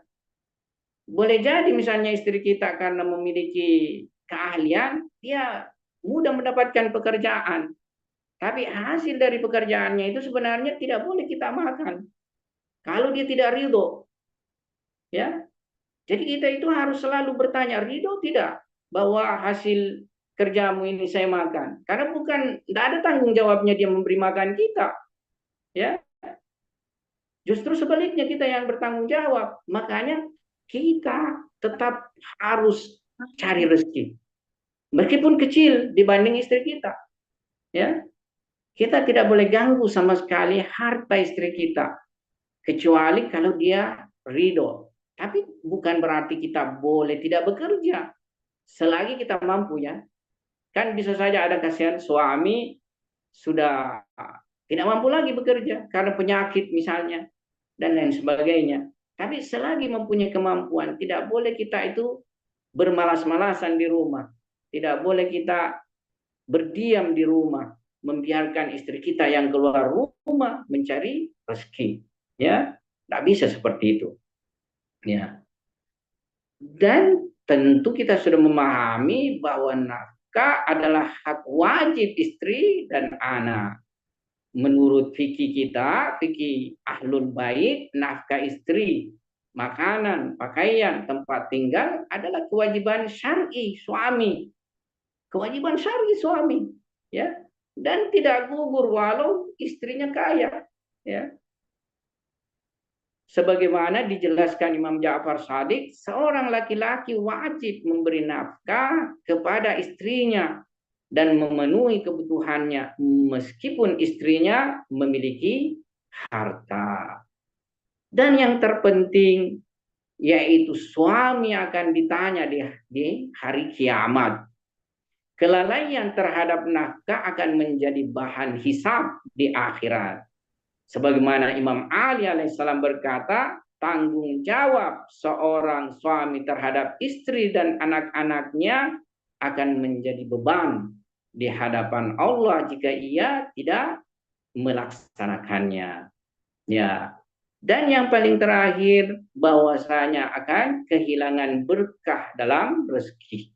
Boleh jadi misalnya istri kita karena memiliki keahlian, dia mudah mendapatkan pekerjaan. Tapi hasil dari pekerjaannya itu sebenarnya tidak boleh kita makan. Kalau dia tidak ridho, ya. Jadi kita itu harus selalu bertanya, ridho tidak bahwa hasil kerjamu ini saya makan? Karena tidak ada tanggung jawabnya dia memberi makan kita, ya. Justru sebaliknya kita yang bertanggung jawab. Makanya kita tetap harus cari rezeki, meskipun kecil dibanding istri kita, ya. Kita tidak boleh ganggu sama sekali harta istri kita, kecuali kalau dia ridho. Tapi bukan berarti kita boleh tidak bekerja selagi kita mampu, ya. Kan bisa saja ada kasihan suami sudah tidak mampu lagi bekerja karena penyakit misalnya dan lain sebagainya. Tapi selagi mempunyai kemampuan, tidak boleh kita itu bermalas-malasan di rumah. Tidak boleh kita berdiam di rumah, membiarkan istri kita yang keluar rumah mencari rezeki. Ya, tidak bisa seperti itu. Ya. Dan tentu kita sudah memahami bahwa nafkah adalah hak wajib istri dan anak. Menurut fikih kita, fikih ahlul bait, nafkah istri, makanan, pakaian, tempat tinggal adalah kewajiban syar'i suami. Kewajiban syar'i suami, ya. Dan tidak gugur walau istrinya kaya, ya. Sebagaimana dijelaskan Imam Ja'far Shadiq, seorang laki-laki wajib memberi nafkah kepada istrinya dan memenuhi kebutuhannya meskipun istrinya memiliki harta. Dan yang terpenting yaitu suami akan ditanya di hari kiamat. Kelalaian terhadap nafkah akan menjadi bahan hisab di akhirat. Sebagaimana Imam Ali alaihissalam berkata, tanggung jawab seorang suami terhadap istri dan anak-anaknya akan menjadi beban di hadapan Allah jika ia tidak melaksanakannya. Ya. Dan yang paling terakhir, bahwasanya akan kehilangan berkah dalam rezeki.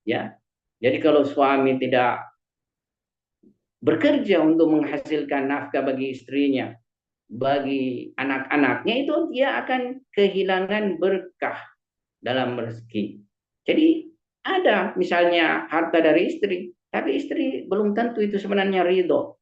Ya. Jadi kalau suami tidak bekerja untuk menghasilkan nafkah bagi istrinya, bagi anak-anaknya, itu dia akan kehilangan berkah dalam rezeki. Jadi ada misalnya harta dari istri, tapi istri belum tentu itu sebenarnya ridho.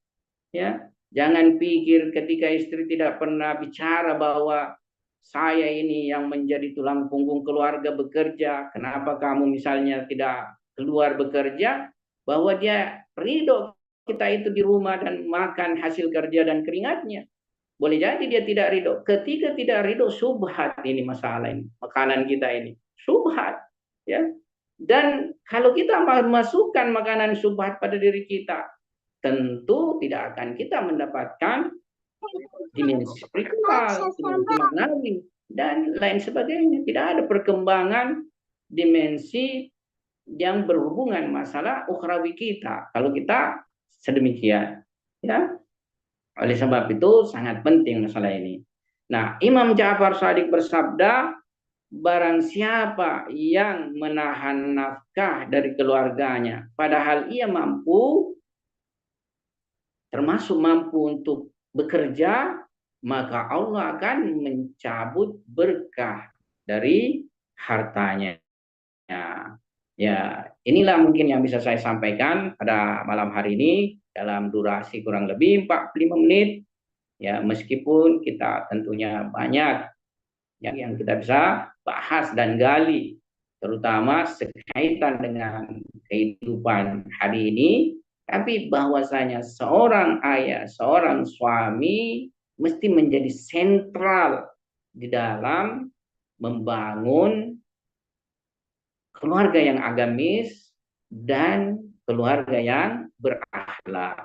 Ya, jangan pikir ketika istri tidak pernah bicara bahwa saya ini yang menjadi tulang punggung keluarga bekerja, kenapa kamu misalnya tidak keluar bekerja, bahwa dia ridho kita itu di rumah dan makan hasil kerja dan keringatnya. Boleh jadi dia tidak ridho. Ketika tidak ridho, subhat ini masalah ini. Makanan kita ini. Subhat. Ya. Dan kalau kita masukkan makanan subhat pada diri kita, tentu tidak akan kita mendapatkan dimensi spiritual, dimensi manawi, dan lain sebagainya. Tidak ada perkembangan dimensi yang berhubungan masalah ukhrawi kita. Kalau kita sedemikian. Ya. Oleh sebab itu sangat penting masalah ini. Nah, Imam Ja'far Shadiq bersabda, barang siapa yang menahan nafkah dari keluarganya, padahal ia mampu, termasuk mampu untuk bekerja, maka Allah akan mencabut berkah dari hartanya. Ya, inilah mungkin yang bisa saya sampaikan pada malam hari ini dalam durasi kurang lebih 45 menit. Ya, meskipun kita tentunya banyak yang kita bisa bahas dan gali, terutama sekaitan dengan kehidupan hari ini, tapi bahwasanya seorang ayah, seorang suami mesti menjadi sentral di dalam membangun keluarga yang agamis dan keluarga yang berakhlak.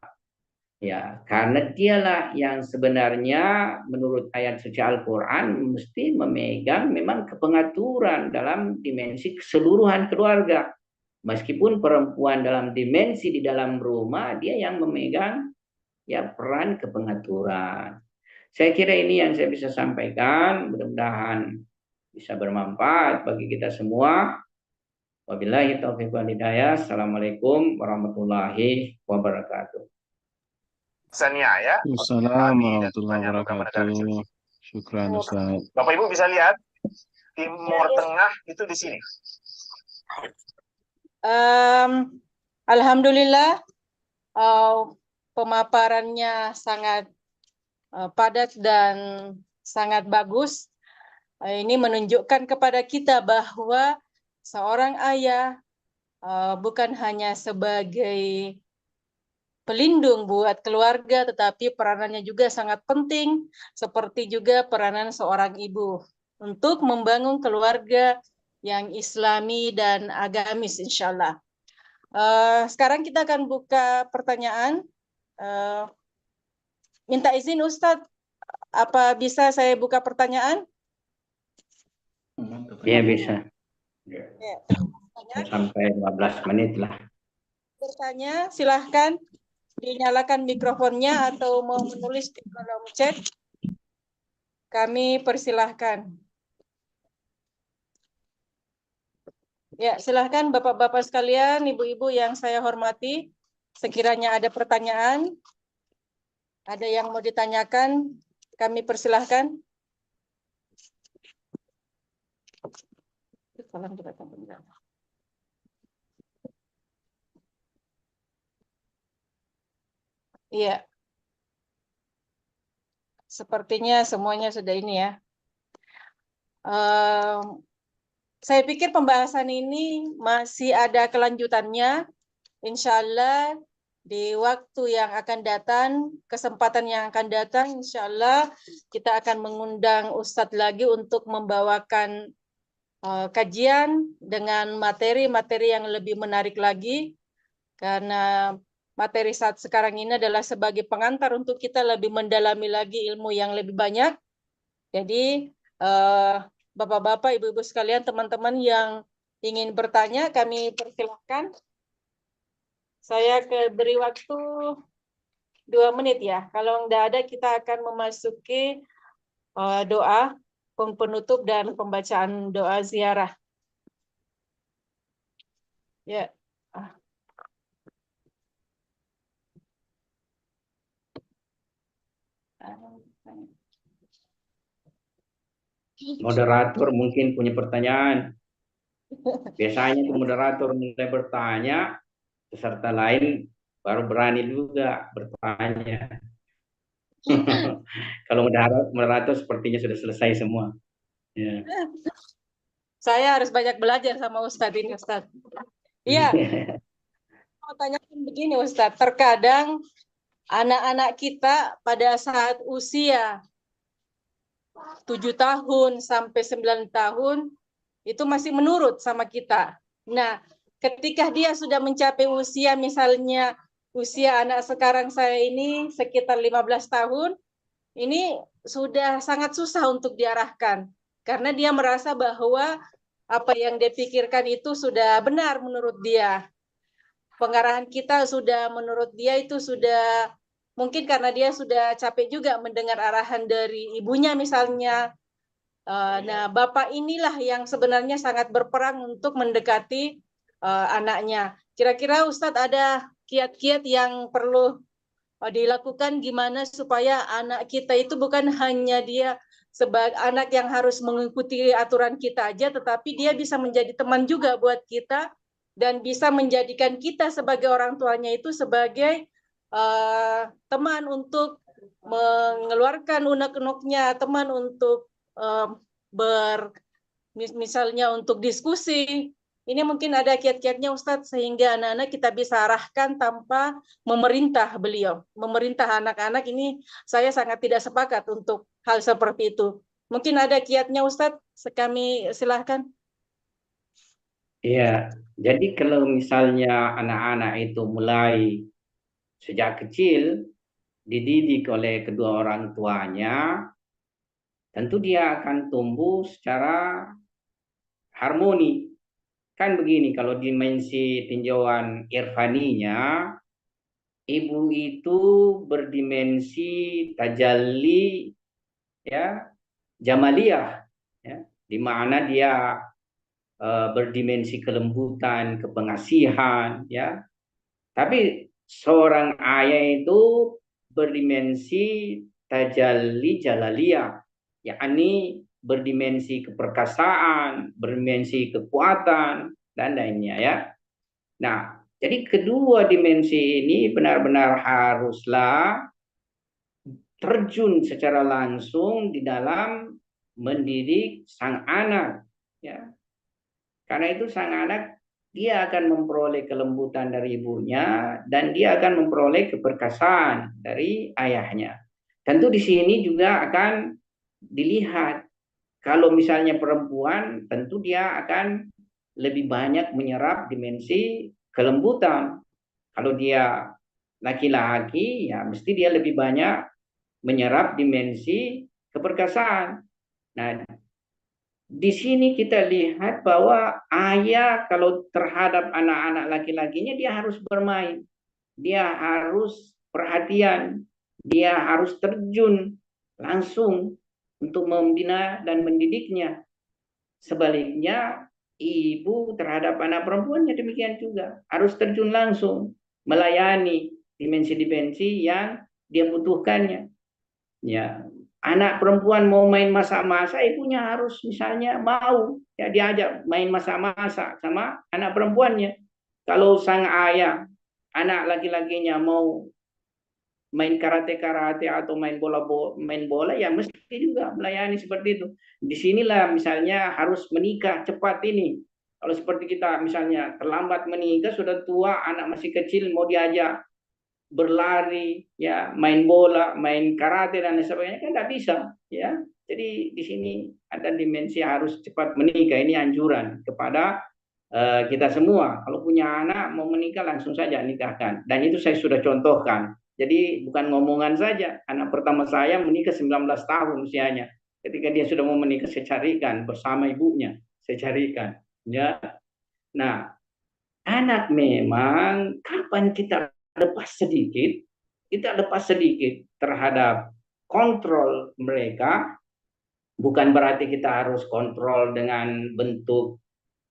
Ya, karena dialah yang sebenarnya menurut ayat suci Al-Quran mesti memegang memang kepengaturan dalam dimensi keseluruhan keluarga. Meskipun perempuan dalam dimensi di dalam rumah, dia yang memegang ya peran kepengaturan. Saya kira ini yang saya bisa sampaikan, mudah-mudahan bisa bermanfaat bagi kita semua. Wabillahi taufiq wal hidayah. Assalamualaikum warahmatullahi wabarakatuh. Sania ya. Assalamualaikum warahmatullahi wabarakatuh. Syukran Ustaz. Bapak Ibu bisa lihat Timur Tengah itu di sini. Alhamdulillah pemaparannya sangat padat dan sangat bagus. Ini menunjukkan kepada kita bahwa seorang ayah bukan hanya sebagai pelindung buat keluarga, tetapi peranannya juga sangat penting, seperti juga peranan seorang ibu untuk membangun keluarga yang islami dan agamis, insyaallah. Sekarang kita akan buka pertanyaan. Minta izin Ustadz, apa bisa saya buka pertanyaan? Ya bisa. Ya. Sampai 15 menit lah. Bertanya, silahkan dinyalakan mikrofonnya atau mau menulis di kolom chat. Kami persilahkan. Ya, silahkan Bapak-Bapak sekalian, Ibu-Ibu yang saya hormati. Sekiranya ada pertanyaan, ada yang mau ditanyakan, kami persilahkan. Iya. Sepertinya semuanya sudah ini ya. Saya pikir pembahasan ini masih ada kelanjutannya. Insya Allah di waktu yang akan datang, kesempatan yang akan datang, insya Allah kita akan mengundang Ustadz lagi untuk membawakan kajian dengan materi-materi yang lebih menarik lagi, karena materi saat sekarang ini adalah sebagai pengantar untuk kita lebih mendalami lagi ilmu yang lebih banyak. Jadi Bapak-bapak, Ibu-ibu sekalian, teman-teman yang ingin bertanya, kami persilahkan. Saya beri waktu 2 menit ya. Kalau tidak ada, kita akan memasuki doa penutup dan pembacaan doa ziarah. Ya. Moderator mungkin punya pertanyaan. Biasanya moderator mulai bertanya, peserta lain baru berani juga bertanya. Kalau moderator sepertinya sudah selesai semua. Ya. Saya harus banyak belajar sama Ustadz ini, Ustadz. Iya. Mau tanyakan begini, Ustadz. Terkadang anak-anak kita pada saat usia 7 tahun sampai 9 tahun itu masih menurut sama kita. Nah, ketika dia sudah mencapai usia, misalnya usia anak sekarang saya ini sekitar 15 tahun, ini sudah sangat susah untuk diarahkan. Karena dia merasa bahwa apa yang dia pikirkan itu sudah benar menurut dia. Pengarahan kita sudah menurut dia itu sudah, mungkin karena dia sudah capek juga mendengar arahan dari ibunya misalnya. Nah, Bapak inilah yang sebenarnya sangat berperan untuk mendekati anaknya. Kira-kira Ustadz ada kiat-kiat yang perlu dilakukan gimana supaya anak kita itu bukan hanya dia sebagai anak yang harus mengikuti aturan kita aja, tetapi dia bisa menjadi teman juga buat kita dan bisa menjadikan kita sebagai orang tuanya itu sebagai teman untuk mengeluarkan unek-uneknya, teman untuk misalnya untuk diskusi. Ini mungkin ada kiat-kiatnya Ustadz, sehingga anak-anak kita bisa arahkan tanpa memerintah beliau. Memerintah anak-anak ini saya sangat tidak sepakat untuk hal seperti itu. Mungkin ada kiatnya Ustadz, kami silahkan. Iya, jadi kalau misalnya anak-anak itu mulai sejak kecil dididik oleh kedua orang tuanya, tentu dia akan tumbuh secara harmoni. Kan begini, kalau dimensi tinjauan irfaninya, ibu itu berdimensi tajalli, ya, jamaliyah, ya, di mana dia berdimensi kelembutan, kepengasihan, ya. Tapi seorang ayah itu berdimensi tajalli jalaliyah, yakni berdimensi keperkasaan, berdimensi kekuatan, dan lainnya, ya. Nah, jadi kedua dimensi ini benar-benar haruslah terjun secara langsung di dalam mendidik sang anak, ya. Karena itu sang anak dia akan memperoleh kelembutan dari ibunya dan dia akan memperoleh keperkasaan dari ayahnya. Tentu di sini juga akan dilihat, kalau misalnya perempuan, tentu dia akan lebih banyak menyerap dimensi kelembutan. Kalau dia laki-laki, ya mesti dia lebih banyak menyerap dimensi keperkasaan. Nah, di sini kita lihat bahwa ayah kalau terhadap anak-anak laki-lakinya dia harus bermain, dia harus perhatian, dia harus terjun langsung untuk membina dan mendidiknya. Sebaliknya, ibu terhadap anak perempuannya demikian juga, harus terjun langsung melayani dimensi-dimensi yang dia butuhkannya. Ya, anak perempuan mau main masak-masak, ibunya harus misalnya mau, ya, diajak main masak-masak sama anak perempuannya. Kalau sang ayah, anak laki-lakinya mau main karate atau main bola, ya mesti juga melayani seperti itu. Disinilah misalnya harus menikah cepat ini. Kalau seperti kita misalnya terlambat menikah, sudah tua, anak masih kecil, mau diajak berlari, ya, main bola, main karate dan sebagainya, kan nggak bisa, ya. Jadi di sini ada dimensi harus cepat menikah. Ini anjuran kepada kita semua. Kalau punya anak mau menikah, langsung saja nikahkan. Dan itu saya sudah contohkan. Jadi bukan ngomongan saja. Anak pertama saya menikah 19 tahun usianya. Ketika dia sudah mau menikah, saya carikan bersama ibunya. Saya carikan, ya. Nah, anak memang kapan kita lepas sedikit terhadap kontrol mereka, bukan berarti kita harus kontrol dengan bentuk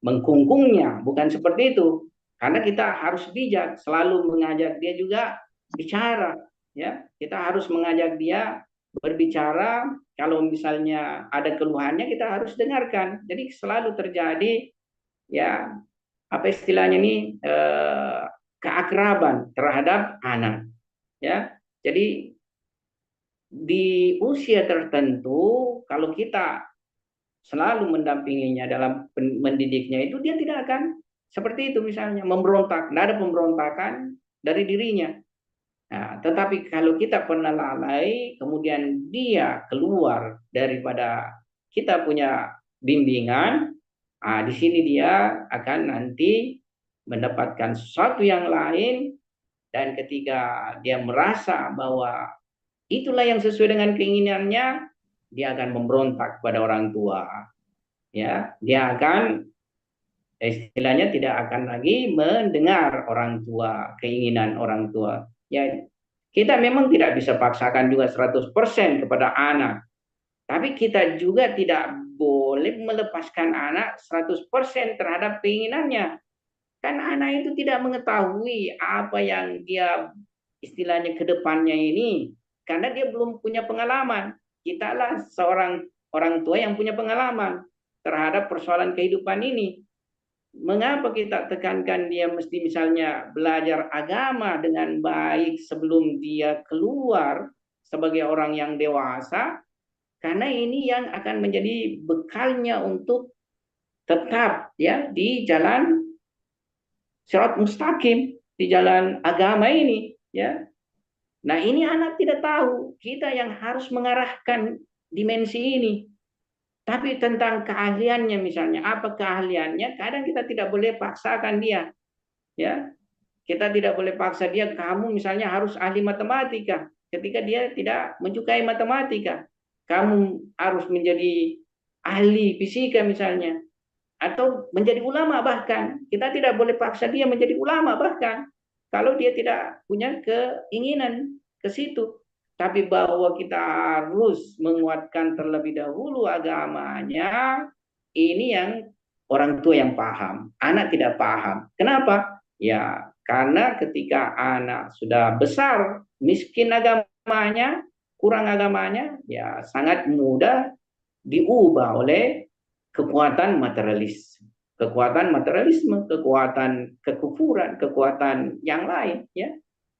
mengkungkungnya, bukan seperti itu. Karena kita harus bijak, selalu mengajak dia juga bicara, ya. Kita harus mengajak dia berbicara. Kalau misalnya ada keluhannya, kita harus dengarkan. Jadi selalu terjadi, ya, apa istilahnya ini, keakraban terhadap anak, ya. Jadi di usia tertentu kalau kita selalu mendampinginya dalam mendidiknya, itu dia tidak akan seperti itu, misalnya memberontak, tidak ada pemberontakan dari dirinya. Nah, tetapi kalau kita pernah lalai, kemudian dia keluar daripada kita punya bimbingan, di sini dia akan nanti mendapatkan sesuatu yang lain, dan ketika dia merasa bahwa itulah yang sesuai dengan keinginannya, dia akan memberontak pada orang tua, ya. Dia akan, istilahnya, tidak akan lagi mendengar orang tua, keinginan orang tua, ya. Kita memang tidak bisa paksakan juga 100% kepada anak, tapi kita juga tidak boleh melepaskan anak 100% terhadap keinginannya. Kan anak itu tidak mengetahui apa yang dia istilahnya ke depannya ini, karena dia belum punya pengalaman. kitalah seorang orang tua yang punya pengalaman terhadap persoalan kehidupan ini. Mengapa kita tekankan dia mesti misalnya belajar agama dengan baik sebelum dia keluar sebagai orang yang dewasa? Karena ini yang akan menjadi bekalnya untuk tetap ya di jalan sirat mustaqim, di jalan agama ini ya. Nah, ini anak tidak tahu, kita yang harus mengarahkan dimensi ini. Tapi tentang keahliannya misalnya, apa keahliannya? Kadang kita tidak boleh paksakan dia. Ya, kita tidak boleh paksa dia, kamu misalnya harus ahli matematika ketika dia tidak menyukai matematika. Kamu harus menjadi ahli fisika misalnya, atau menjadi ulama bahkan. Kita tidak boleh paksa dia menjadi ulama bahkan kalau dia tidak punya keinginan ke situ. Tapi bahwa kita harus menguatkan terlebih dahulu agamanya, ini yang orang tua yang paham. Anak tidak paham. Kenapa? Ya, karena ketika anak sudah besar, miskin agamanya, kurang agamanya, ya sangat mudah diubah oleh kekuatan materialisme, kekuatan kekufuran, kekuatan yang lain, ya.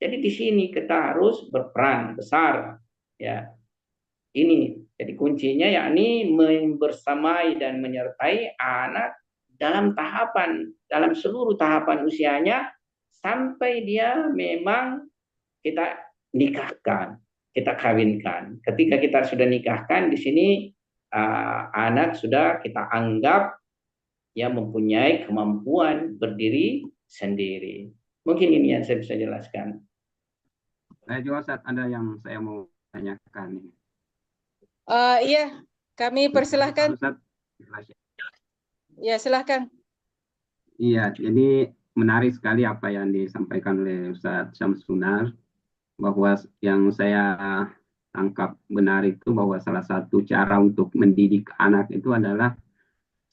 Jadi di sini kita harus berperan besar, ya. Ini jadi kuncinya, yakni membersamai dan menyertai anak dalam seluruh tahapan usianya sampai dia memang kita nikahkan, kita kawinkan. Ketika kita sudah nikahkan, di sini anak sudah kita anggap ya mempunyai kemampuan berdiri sendiri. Mungkin ini yang saya bisa jelaskan. Saya juga Ustaz, ada yang saya mau tanyakan. Iya, kami persilahkan. Ustaz, Ya, silahkan. iya, jadi menarik sekali apa yang disampaikan oleh Ustaz Syamsunar, bahwa yang saya tangkap benar itu bahwa salah satu cara untuk mendidik anak itu adalah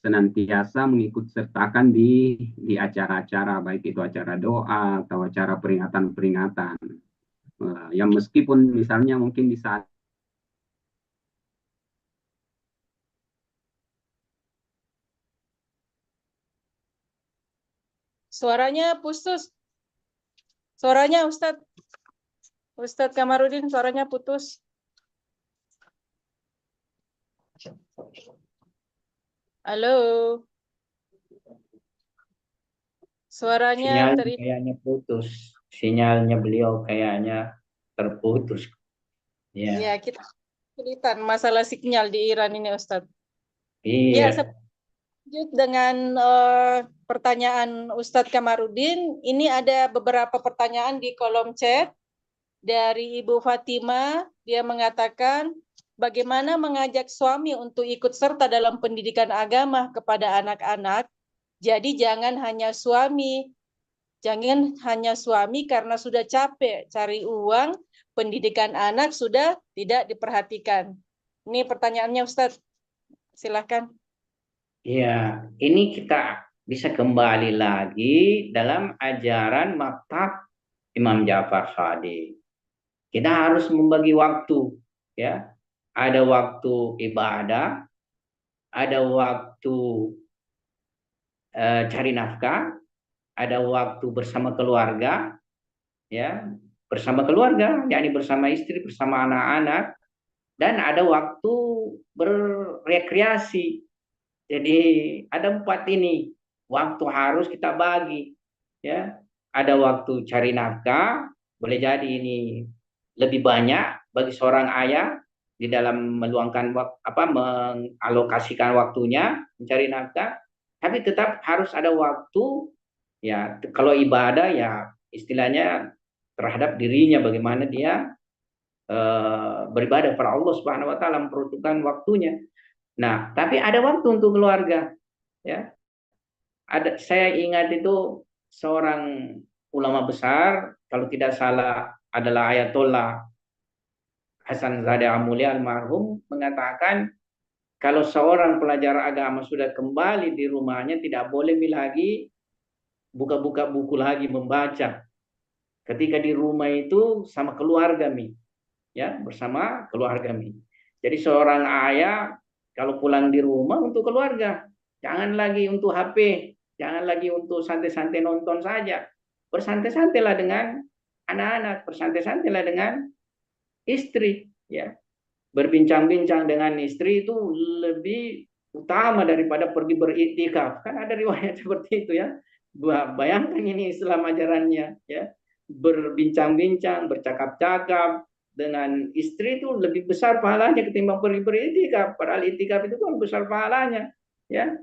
senantiasa mengikut sertakan di acara-acara, baik itu acara doa atau acara peringatan-peringatan. Yang meskipun misalnya mungkin di saat Suaranya putus. Suaranya Ustadz Kamarudin, suaranya putus. Halo. Suaranya Sinyalnya kayaknya putus. Sinyalnya beliau kayaknya terputus. Ya. Iya, kita kesulitan masalah sinyal di Iran ini, Ustadz. Iya. Ya, lanjut dengan pertanyaan Ustadz Kamarudin. Ini ada beberapa pertanyaan di kolom chat dari Ibu Fatima. Dia mengatakan, bagaimana mengajak suami untuk ikut serta dalam pendidikan agama kepada anak-anak? Jadi jangan hanya suami karena sudah capek cari uang, pendidikan anak sudah tidak diperhatikan. Ini pertanyaannya Ustadz. Silahkan. Ya, ini kita bisa kembali lagi dalam ajaran maktab Imam Ja'far Shadiq. Kita harus membagi waktu, ya. Ada waktu ibadah, ada waktu cari nafkah, ada waktu bersama keluarga, ya, bersama keluarga, yakni bersama istri, bersama anak-anak, dan ada waktu berrekreasi. Jadi ada 4 ini waktu harus kita bagi, ya. Ada waktu cari nafkah, boleh jadi ini lebih banyak bagi seorang ayah di dalam meluangkan mengalokasikan waktunya mencari nafkah, tapi tetap harus ada waktu, ya. Kalau ibadah ya istilahnya terhadap dirinya, bagaimana dia beribadah kepada Allah Subhanahu wa taala, memperuntukkan waktunya. Nah, tapi ada waktu untuk keluarga, ya. Saya ingat itu seorang ulama besar, kalau tidak salah adalah Ayatollah Hasan Zadeh Amulia almarhum, mengatakan kalau seorang pelajar agama sudah kembali di rumahnya tidak boleh lagi buka-buka buku lagi membaca. Ketika di rumah itu sama keluarga ya, bersama keluarga Jadi seorang ayah kalau pulang di rumah untuk keluarga, jangan lagi untuk HP, jangan lagi untuk santai-santai nonton saja. Bersantai-santailah dengan anak-anak, bersantai-santailah dengan istri, ya. Berbincang-bincang dengan istri itu lebih utama daripada pergi beriktikaf. Kan ada riwayat seperti itu ya. Bayangkan ini Islam ajarannya, ya. Berbincang-bincang, bercakap-cakap dengan istri itu lebih besar pahalanya ketimbang pergi beriktikaf. Padahal iktikaf itu kan besar pahalanya, ya.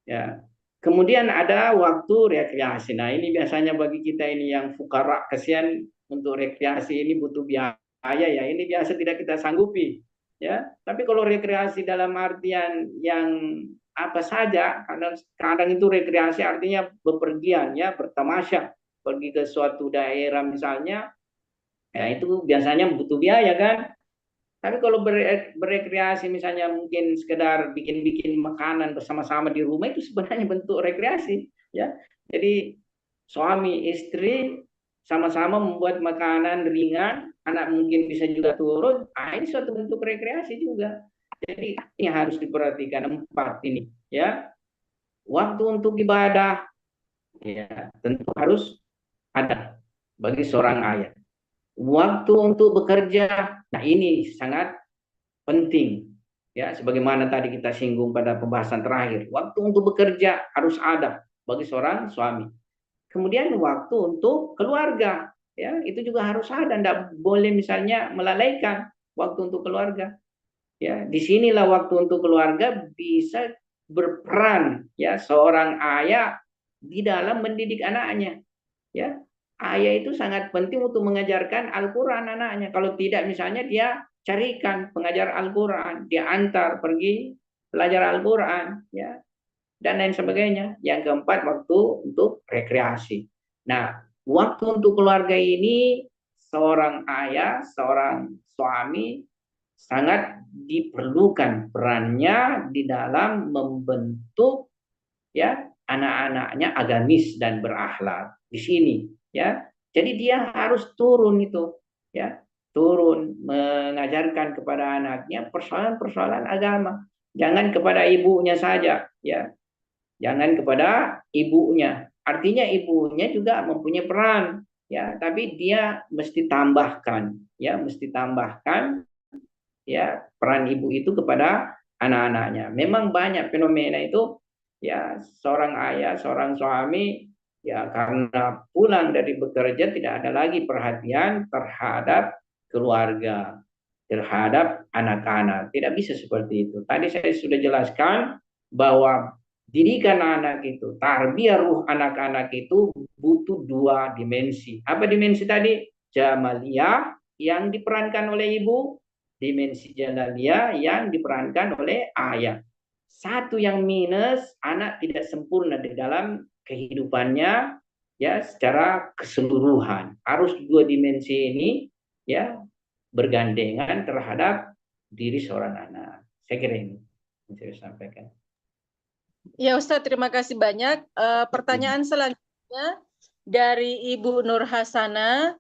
Ya. Kemudian ada waktu rekreasi. Nah, ini biasanya bagi kita ini yang fukara, kesian untuk rekreasi ini butuh biaya ya. Ini biasa tidak kita sanggupi, ya. Tapi kalau rekreasi dalam artian yang apa saja, karena kadang itu rekreasi artinya bepergian, ya, bertamasya, pergi ke suatu daerah misalnya, ya itu biasanya butuh biaya kan. Tapi kalau berekreasi misalnya mungkin sekedar bikin-bikin makanan bersama-sama di rumah itu sebenarnya bentuk rekreasi, ya. Jadi suami istri sama-sama membuat makanan ringan, anak mungkin bisa juga turun. Ini suatu bentuk rekreasi juga. Jadi ini harus diperhatikan 4 ini, ya. Waktu untuk ibadah, ya, tentu harus ada bagi seorang ayah. Waktu untuk bekerja, nah ini sangat penting, ya, sebagaimana tadi kita singgung pada pembahasan terakhir. Waktu untuk bekerja harus ada bagi seorang suami. Kemudian waktu untuk keluarga, ya, itu juga harus ada. Tidak boleh misalnya melalaikan waktu untuk keluarga. Ya, disinilah waktu untuk keluarga bisa berperan, ya, seorang ayah di dalam mendidik anaknya, ya. Ayah itu sangat penting untuk mengajarkan Al-Quran anaknya. Kalau tidak misalnya dia carikan pengajar Al-Quran, dia antar pergi belajar Al-Quran, ya, dan lain sebagainya. Yang keempat, waktu untuk rekreasi. Nah, waktu untuk keluarga ini seorang ayah, seorang suami sangat diperlukan perannya di dalam membentuk, ya, anak-anaknya agamis dan berakhlak. Di sini, ya. Jadi dia harus turun itu, ya. Turun mengajarkan kepada anaknya persoalan-persoalan agama. Jangan kepada ibunya saja, ya. Jangan kepada ibunya. Artinya ibunya juga mempunyai peran, ya, tapi dia mesti tambahkan, ya, mesti tambahkan, ya, peran ibu itu kepada anak-anaknya. Memang banyak fenomena itu, ya, seorang ayah, seorang suami, ya, karena pulang dari bekerja tidak ada lagi perhatian terhadap keluarga, terhadap anak-anak. Tidak bisa seperti itu. Tadi saya sudah jelaskan bahwa didikan anak itu, tarbiyah ruh anak-anak itu butuh 2 dimensi. Apa dimensi tadi? Jamaliyah yang diperankan oleh ibu, dimensi jalaliyah yang diperankan oleh ayah. Satu yang minus, anak tidak sempurna di dalam kehidupannya, ya, secara keseluruhan. Harus 2 dimensi ini, ya, bergandengan terhadap diri seorang anak. Saya kira ini yang saya sampaikan. Ya Ustadz, terima kasih banyak. Pertanyaan selanjutnya dari Ibu Nur Hasana.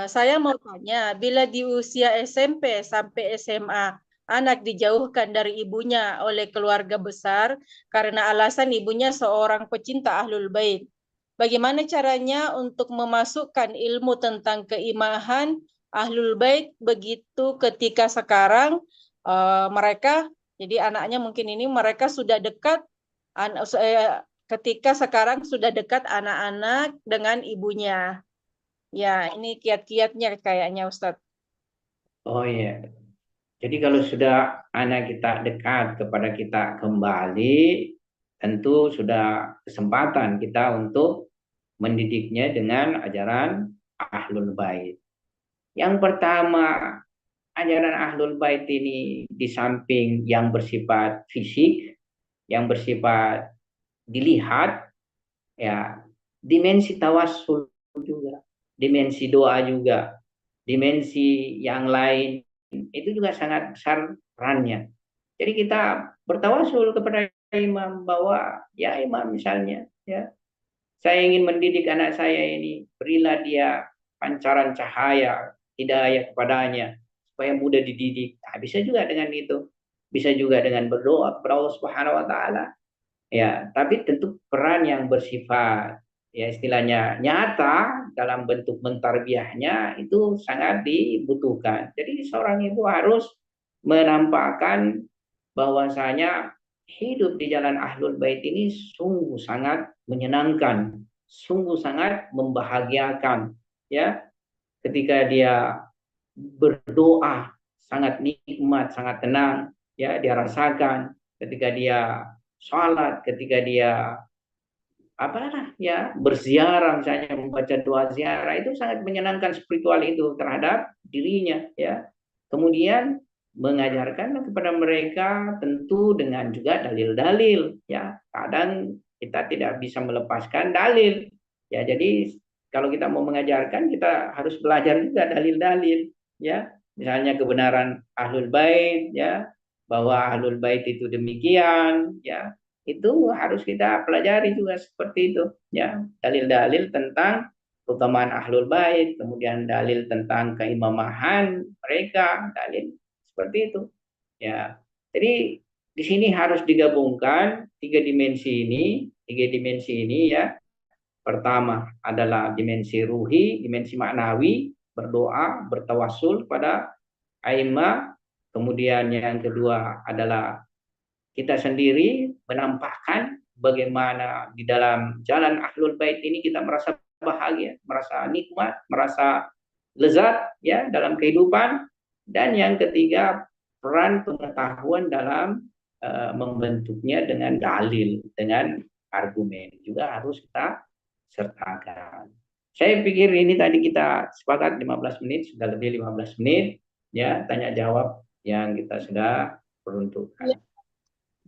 Saya mau tanya, bila di usia SMP sampai SMA, anak dijauhkan dari ibunya oleh keluarga besar karena alasan ibunya seorang pecinta Ahlul Bait, bagaimana caranya untuk memasukkan ilmu tentang keimahan Ahlul Bait begitu ketika sekarang mereka, jadi anaknya mungkin ini mereka sudah dekat, ketika sekarang sudah dekat anak-anak dengan ibunya. Ya, ini kiat-kiatnya kayaknya Ustadz. Oh iya. Jadi kalau sudah anak kita dekat kepada kita kembali, tentu sudah kesempatan kita untuk mendidiknya dengan ajaran Ahlul Bait. Yang pertama, ajaran Ahlul Bait ini di samping yang bersifat fisik, yang bersifat dilihat, ya, dimensi tawassul juga, dimensi doa juga, dimensi yang lain itu juga sangat besar perannya. Jadi kita bertawasul kepada imam bahwa, ya imam misalnya, ya, saya ingin mendidik anak saya ini, berilah dia pancaran cahaya hidayah kepadanya supaya mudah dididik. Nah, bisa juga dengan itu. Bisa juga dengan berdoa kepada Allah Subhanahu wa taala. Ya, tapi tentu peran yang bersifat ya istilahnya nyata dalam bentuk mentarbiahnya itu sangat dibutuhkan. Jadi seorang ibu harus menampakkan bahwasanya hidup di jalan Ahlul Bait ini sungguh sangat menyenangkan, sungguh sangat membahagiakan. Ya, ketika dia berdoa sangat nikmat, sangat tenang, ya dia rasakan ketika dia sholat, ketika dia berziarah misalnya membaca doa ziarah itu sangat menyenangkan spiritual itu terhadap dirinya ya. Kemudian mengajarkan kepada mereka tentu dengan juga dalil-dalil ya. Kadang kita tidak bisa melepaskan dalil ya. Jadi kalau kita mau mengajarkan kita harus belajar juga dalil-dalil ya. Misalnya kebenaran Ahlul Bait ya, bahwa Ahlul Bait itu demikian ya, itu harus kita pelajari juga seperti itu ya, dalil-dalil tentang keutamaan Ahlul Bait, kemudian dalil tentang keimamahan mereka, dalil seperti itu ya. Jadi di sini harus digabungkan tiga dimensi ini ya. Pertama adalah dimensi ruhi, dimensi maknawi, berdoa, bertawassul pada aimah. Kemudian yang kedua adalah kita sendiri menampakkan bagaimana di dalam jalan Ahlul Bait ini kita merasa bahagia, merasa nikmat, merasa lezat ya dalam kehidupan. Dan yang ketiga, peran pengetahuan dalam membentuknya dengan dalil, dengan argumen juga harus kita sertakan. Saya pikir ini tadi kita sepakat 15 menit, sudah lebih 15 menit ya tanya jawab yang kita sudah peruntukkan. Ya.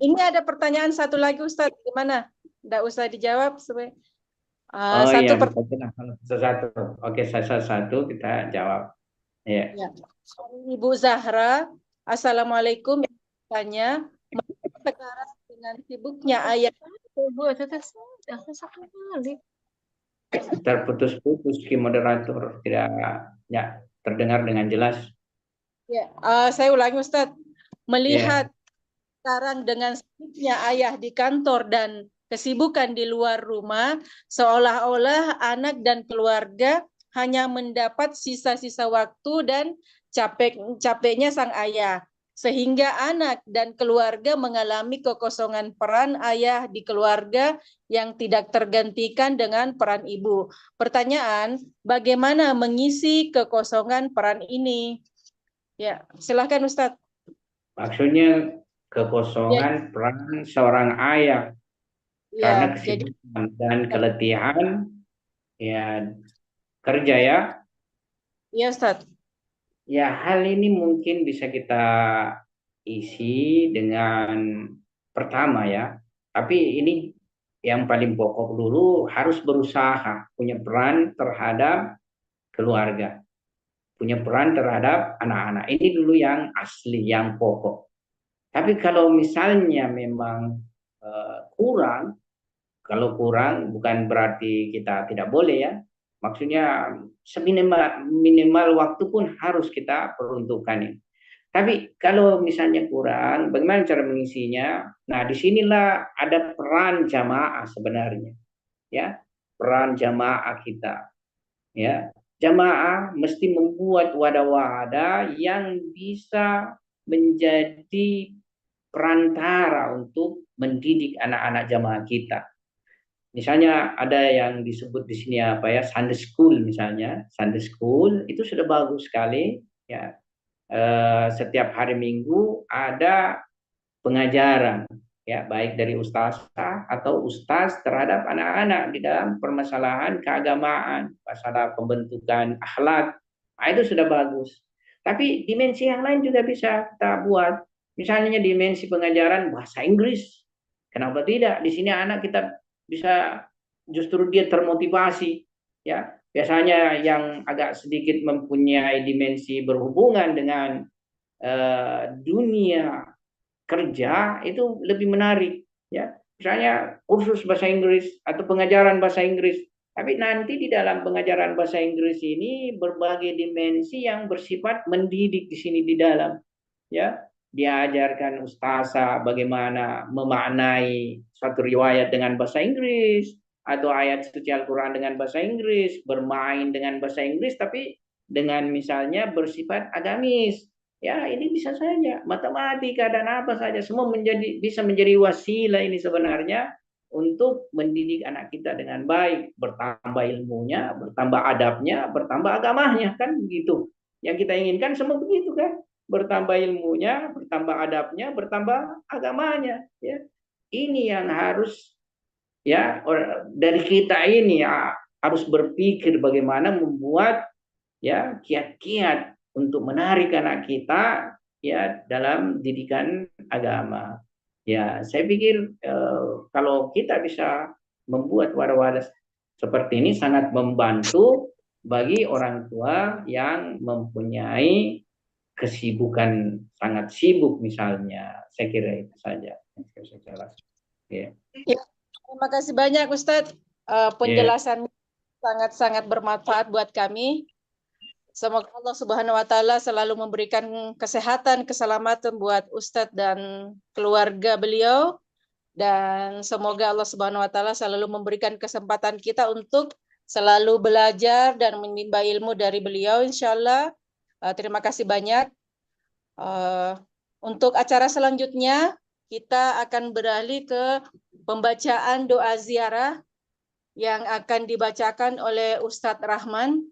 Ini ada pertanyaan satu lagi Ustadz, gimana? Nggak usah dijawab. Iya, satu. Oke, satu kita jawab. Ya. Ya. Ibu Zahra, Assalamualaikum. Tanya, sekarang dengan sibuknya ayah. Terputus-putus ki moderator, tidak ya terdengar dengan jelas. Ya, saya ulangi Ustadz. Melihat sekarang dengan sibuknya ayah di kantor dan kesibukan di luar rumah, seolah-olah anak dan keluarga hanya mendapat sisa-sisa waktu dan capeknya sang ayah. Sehingga anak dan keluarga mengalami kekosongan peran ayah di keluarga yang tidak tergantikan dengan peran ibu. Pertanyaan, bagaimana mengisi kekosongan peran ini? Ya, silakan Ustadz. Maksudnya kekosongan peran seorang ayah karena kesibukan dan keletihan ya kerja ya. Iya Ustadz. Ya, hal ini mungkin bisa kita isi dengan pertama ya. Tapi ini yang paling pokok dulu, harus berusaha punya peran terhadap keluarga, punya peran terhadap anak-anak. Ini dulu yang asli, yang pokok. Tapi kalau misalnya memang kurang, kalau kurang bukan berarti kita tidak boleh ya. Maksudnya minimal waktu pun harus kita peruntukkan. Tapi kalau misalnya kurang, bagaimana cara mengisinya? Nah, disinilah ada peran jamaah sebenarnya, ya, peran jamaah kita, ya. Jamaah mesti membuat wadah-wadah yang bisa menjadi perantara untuk mendidik anak-anak jamaah kita. Misalnya ada yang disebut di sini apa ya, Sunday School misalnya. Sunday School itu sudah bagus sekali ya. Setiap hari Minggu ada pengajaran ya, baik dari ustazah atau ustaz terhadap anak-anak di dalam permasalahan keagamaan, masalah pembentukan akhlak. Nah, itu sudah bagus. Tapi dimensi yang lain juga bisa kita buat. Misalnya dimensi pengajaran bahasa Inggris. Kenapa tidak? Di sini anak kita bisa justru dia termotivasi ya. Biasanya yang agak sedikit mempunyai dimensi berhubungan dengan dunia kerja itu lebih menarik ya. Misalnya kursus bahasa Inggris atau pengajaran bahasa Inggris. Tapi nanti di dalam pengajaran bahasa Inggris ini berbagai dimensi yang bersifat mendidik di sini di dalam, ya. Diajarkan ustazah bagaimana memaknai suatu riwayat dengan bahasa Inggris atau ayat suci Al-Quran dengan bahasa Inggris, bermain dengan bahasa Inggris tapi dengan misalnya bersifat agamis. Ya, ini bisa saja matematika dan apa saja semua bisa menjadi wasilah ini sebenarnya untuk mendidik anak kita dengan baik, bertambah ilmunya, bertambah adabnya, bertambah agamanya, kan begitu. Yang kita inginkan semua begitu kan, bertambah ilmunya, bertambah adabnya, bertambah agamanya. Ya, ini yang harus ya dari kita ini ya, harus berpikir bagaimana membuat ya kiat-kiat untuk menarik anak kita ya dalam didikan agama. Ya, saya pikir kalau kita bisa membuat wadah-wadah seperti ini sangat membantu bagi orang tua yang mempunyai kesibukan sangat sibuk misalnya. Saya kira itu saja yang saya jelaskan. Yeah. Ya, terima kasih banyak Ustadz. Penjelasan sangat-sangat bermanfaat buat kami. Semoga Allah Subhanahu wa Ta'ala selalu memberikan kesehatan, keselamatan buat Ustadz dan keluarga beliau. Dan semoga Allah Subhanahu wa Ta'ala selalu memberikan kesempatan kita untuk selalu belajar dan menimba ilmu dari beliau, insya Allah. Terima kasih banyak. Untuk acara selanjutnya, kita akan beralih ke pembacaan doa ziarah yang akan dibacakan oleh Ustadz Rahman.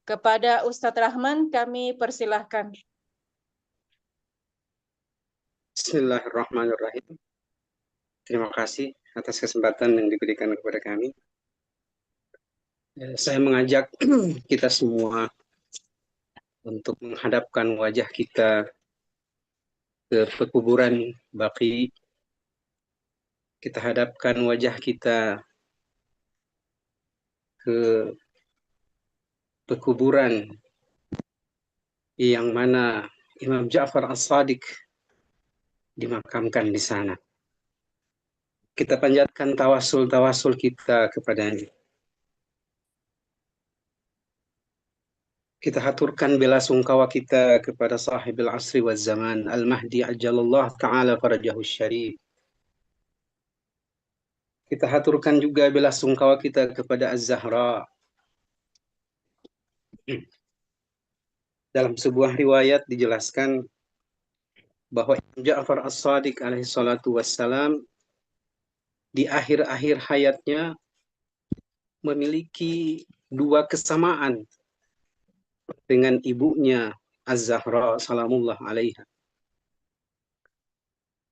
Kepada Ustadz Rahman, kami persilahkan. Bismillahirrahmanirrahim. Terima kasih atas kesempatan yang diberikan kepada kami. Saya mengajak kita semua untuk menghadapkan wajah kita ke pekuburan Baqi. Kita hadapkan wajah kita ke pekuburan yang mana Imam Ja'far As-Shadiq dimakamkan di sana. Kita panjatkan tawasul kita kepadanya. Kita haturkan bela sungkawa kita kepada sahibil asri wal zaman, Al-Mahdi ajalallah ta'ala farajahu syarif. Kita haturkan juga bela sungkawa kita kepada Az-Zahra. Dalam sebuah riwayat dijelaskan bahwa Ja'far As-Shadiq alaihi salatu wassalam di akhir-akhir hayatnya memiliki dua kesamaan dengan ibunya Az-Zahra salamullah alaiha.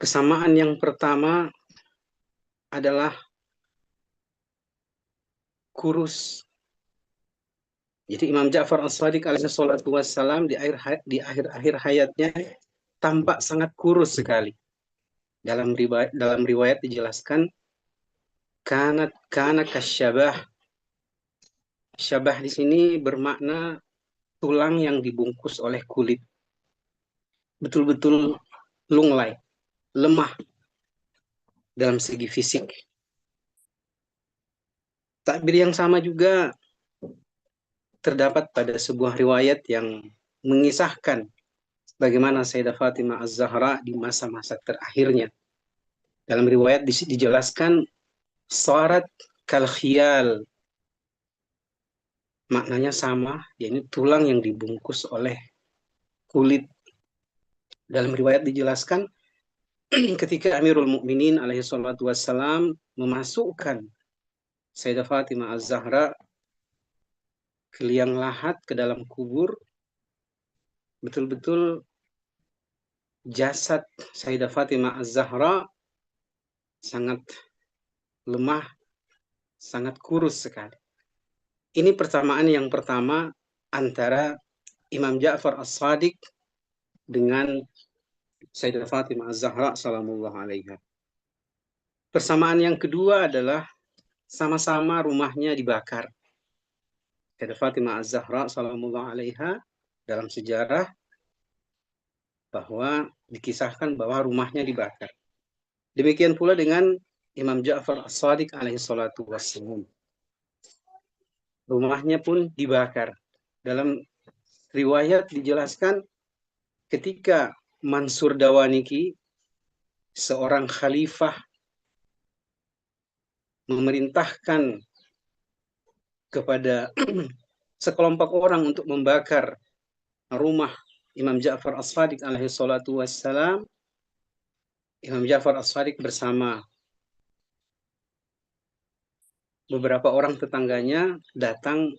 Kesamaan yang pertama adalah kurus. Jadi Imam Ja'far As-Shadiq alaihi salatu wassalam di akhir hayatnya tampak sangat kurus sekali. Dalam riwayat dijelaskan kana kasyabah. Syabah di sini bermakna tulang yang dibungkus oleh kulit. Betul-betul lunglai, lemah dalam segi fisik. Takbir yang sama juga terdapat pada sebuah riwayat yang mengisahkan bagaimana Sayyidah Fatimah Az-Zahra di masa-masa terakhirnya. Dalam riwayat dijelaskan sarat kal khiyal. Maknanya sama, yaitu tulang yang dibungkus oleh kulit. Dalam riwayat dijelaskan ketika Amirul Mukminin alaihi salatu wassalam memasukkan Sayyidah Fatimah Az-Zahra ke liang lahat ke dalam kubur, betul-betul jasad Sayyidah Fatimah Az-Zahra sangat lemah, sangat kurus sekali. Ini persamaan yang pertama antara Imam Ja'far As-Shadiq dengan Sayyidah Fatimah Az-Zahra salamullah alaiha. Persamaan yang kedua adalah sama-sama rumahnya dibakar. Sayyidah Fatimah Az-Zahra salamullah alaiha dalam sejarah bahwa dikisahkan bahwa rumahnya dibakar. Demikian pula dengan Imam Ja'far As-Shadiq alaihi salatu wassalam. rumahnya pun dibakar. Dalam riwayat dijelaskan ketika Mansur Dawaniki, seorang khalifah, memerintahkan kepada sekelompok orang untuk membakar rumah Imam Ja'far As-Shadiq alaihi salatu wassalam, Imam Ja'far As-Shadiq bersama beberapa orang tetangganya datang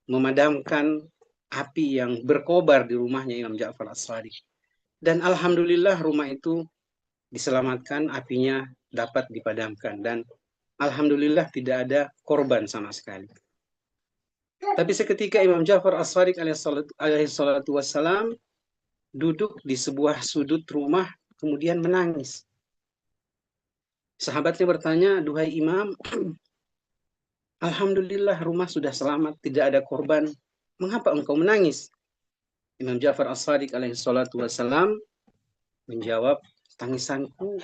memadamkan api yang berkobar di rumahnya Imam Ja'far As-Shadiq. Dan alhamdulillah rumah itu diselamatkan, apinya dapat dipadamkan. Dan alhamdulillah tidak ada korban sama sekali. Tapi seketika Imam Ja'far As-Shadiq alaihi salatu wassalam duduk di sebuah sudut rumah, kemudian menangis. Sahabatnya bertanya, "Duhai Imam, alhamdulillah rumah sudah selamat, tidak ada korban. Mengapa engkau menangis?" Imam Ja'far As-Shadiq alaihi salatu wassalam menjawab, "Tangisanku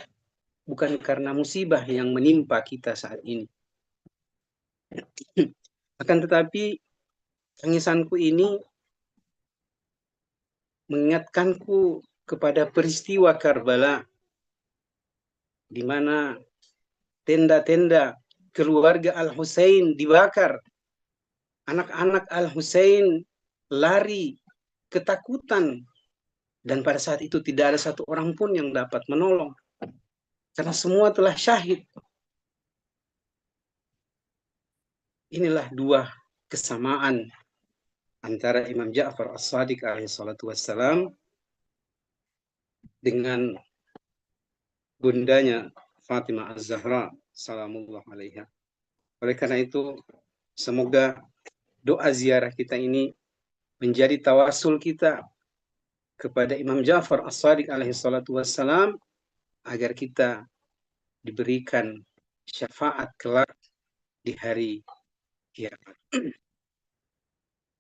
bukan karena musibah yang menimpa kita saat ini. Akan tetapi tangisanku ini mengingatkanku kepada peristiwa Karbala, di mana tenda-tenda keluarga Al-Husain dibakar. Anak-anak Al-Husain lari ketakutan, dan pada saat itu tidak ada satu orang pun yang dapat menolong, karena semua telah syahid." Inilah dua kesamaan antara Imam Ja'far As-Shadiq alaihi salatu wassalam dengan bundanya Fatimah Az-Zahra salamullah alaiha. Oleh karena itu, semoga doa ziarah kita ini menjadi tawasul kita kepada Imam Ja'far As-Shadiq alaihi salatu wassalam, agar kita diberikan syafaat kelak di hari kiamat.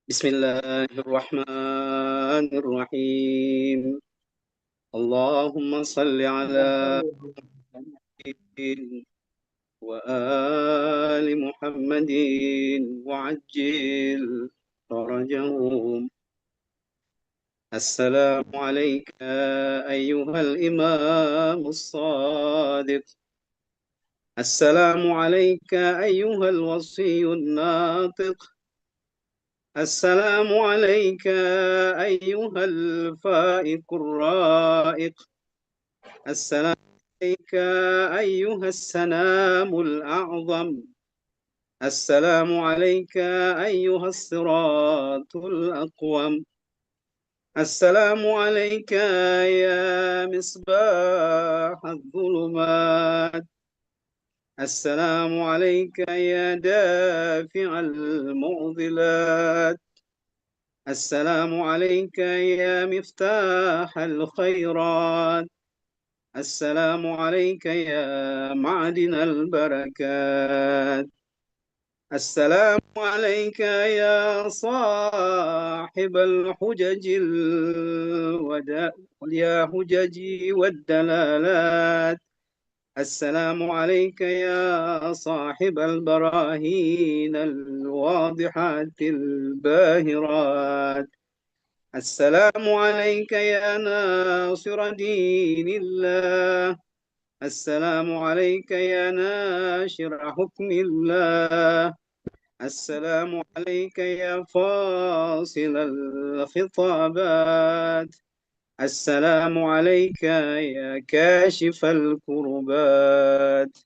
Bismillahirrahmanirrahim. Allahumma salli ala Muhammadin wa ali Muhammadin wa ajil farajahum. Assalamu alayka ayyuhal imamus sadiq. Assalamu alayka ayyuhal wasiyyun natiq. السلام عليك أيها الفائق الرائق. السلام عليك أيها السنام الأعظم. السلام عليك أيها الصراط الأقوم. السلام عليك يا مصباح الظلمات. السلام عليك يا دافع المعضلات. السلام عليك يا مفتاح الخيرات. السلام عليك يا معدن البركات. السلام عليك يا صاحب الحجج يا حججي والدلالات. السلام عليك يا صاحب البراهين الواضحات الباهرات. السلام عليك يا ناصر دين الله. السلام عليك يا ناشر حكم الله. السلام عليك يا فاصل الخطابات. السلام عليك يا كاشف الكربات.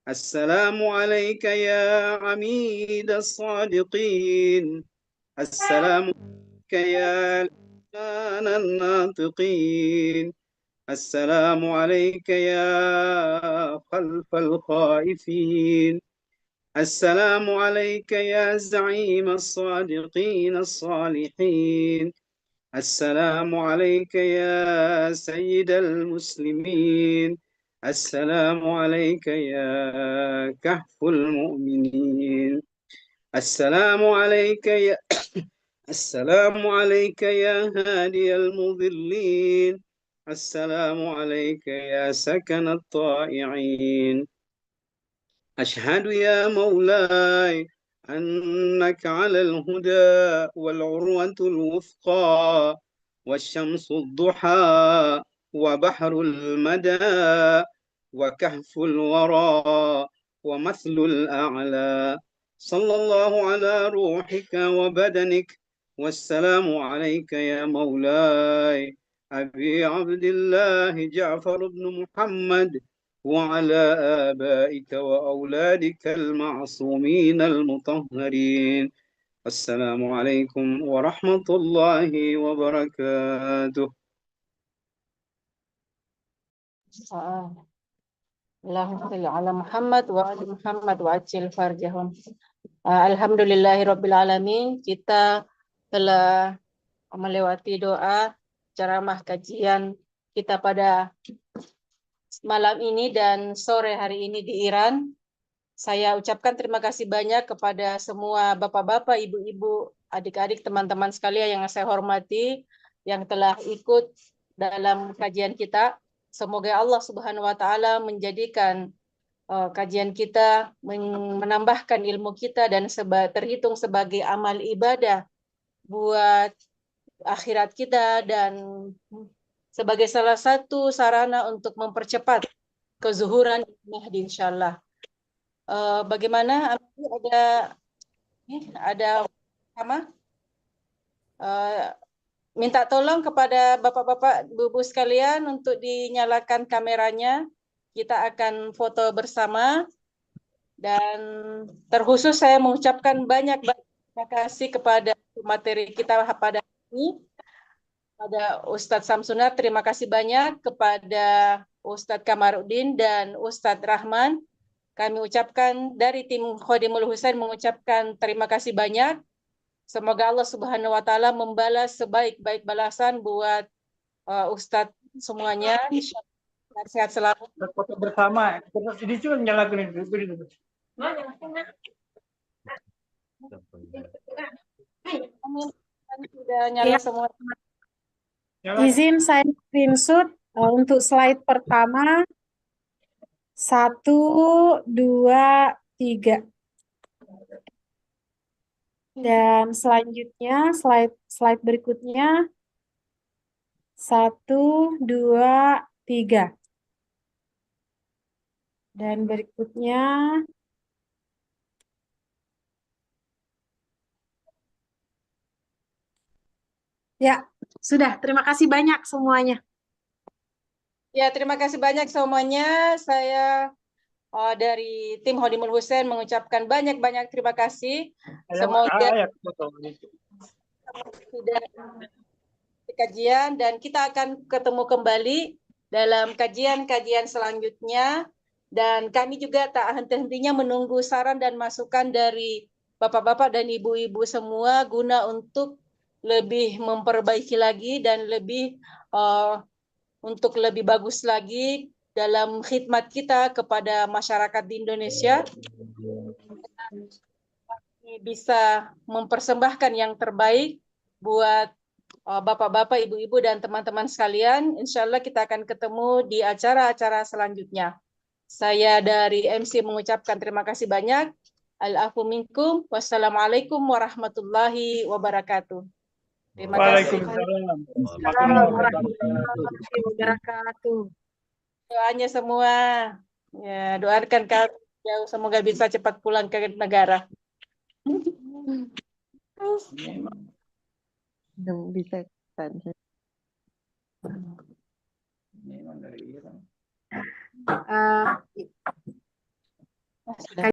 السلام عليك يا عميد الصادقين. السلام عليك يا لسان الناطقين. السلام عليك يا خلف الخائفين. السلام عليك يا زعيم الصادقين الصالحين. السلام عليك يا سيد المسلمين. السلام عليك يا كهف المؤمنين. السلام عليك يا السلام عليك يا هادي المضلين. السلام عليك يا سكن الطائعين. أشهد يا مولاي أنك على الهدى والعروة الوثقى والشمس الضحى وبحر المدى وكهف الورى ومثل الأعلى صلى الله على روحك وبدنك والسلام عليك يا مولاي أبي عبد الله جعفر بن محمد وعلى آبائك وأولادك المعصومين المطهرين. السلام عليكم ورحمة الله وبركاته. Allahumma shalli ala Muhammad wa ali Muhammad wa ajil farjahum. Alhamdulillahirabbil alamin. Kita telah melewati doa ceramah kajian kita pada malam ini dan sore hari ini di Iran. Saya ucapkan terima kasih banyak kepada semua bapak-bapak, ibu-ibu, adik-adik, teman-teman sekalian yang saya hormati yang telah ikut dalam kajian kita. Semoga Allah Subhanahu wa taala menjadikan kajian kita menambahkan ilmu kita dan terhitung sebagai amal ibadah buat akhirat kita dan sebagai salah satu sarana untuk mempercepat kezuhuran Mahdi insyaallah. Bagaimana ada sama? Minta tolong kepada bapak-bapak, ibu-ibu sekalian untuk dinyalakan kameranya. Kita akan foto bersama. Dan terkhusus saya mengucapkan banyak terima kasih kepada materi kita pada ini. Pada Ustadz Samsunar, terima kasih banyak kepada Ustadz Kamarudin dan Ustadz Rahman. Kami ucapkan dari tim Khodimul Husain mengucapkan terima kasih banyak. Semoga Allah Subhanahu wa taala membalas sebaik-baik balasan buat Ustadz semuanya. Sehat selalu. Foto bersama. Ini cuma nyalakan ini. Sudah nyala semua. Izin saya screenshot untuk slide pertama. 1, 2, 3. Dan selanjutnya slide berikutnya 1, 2, 3. Dan berikutnya ya, sudah. Terima kasih banyak semuanya. Ya, terima kasih banyak semuanya. Saya dari tim Khodimul Husain mengucapkan banyak-banyak terima kasih. Semoga sudah kajian dan kita akan ketemu kembali dalam kajian-kajian selanjutnya. Dan kami juga tak henti-hentinya menunggu saran dan masukan dari bapak-bapak dan ibu-ibu semua guna untuk lebih memperbaiki lagi dan lebih untuk lebih bagus lagi dalam khidmat kita kepada masyarakat di Indonesia. Bisa mempersembahkan yang terbaik buat bapak-bapak, ibu-ibu, dan teman-teman sekalian. Insya Allah kita akan ketemu di acara-acara selanjutnya. Saya dari MC mengucapkan terima kasih banyak. Al-afu minkum. Wassalamualaikum warahmatullahi wabarakatuh. Terima kasih. Waalaikumsalam warahmatullahi wabarakatuh. Doanya semua. Ya, doakan kami semoga bisa cepat pulang ke negara. Bisa kan.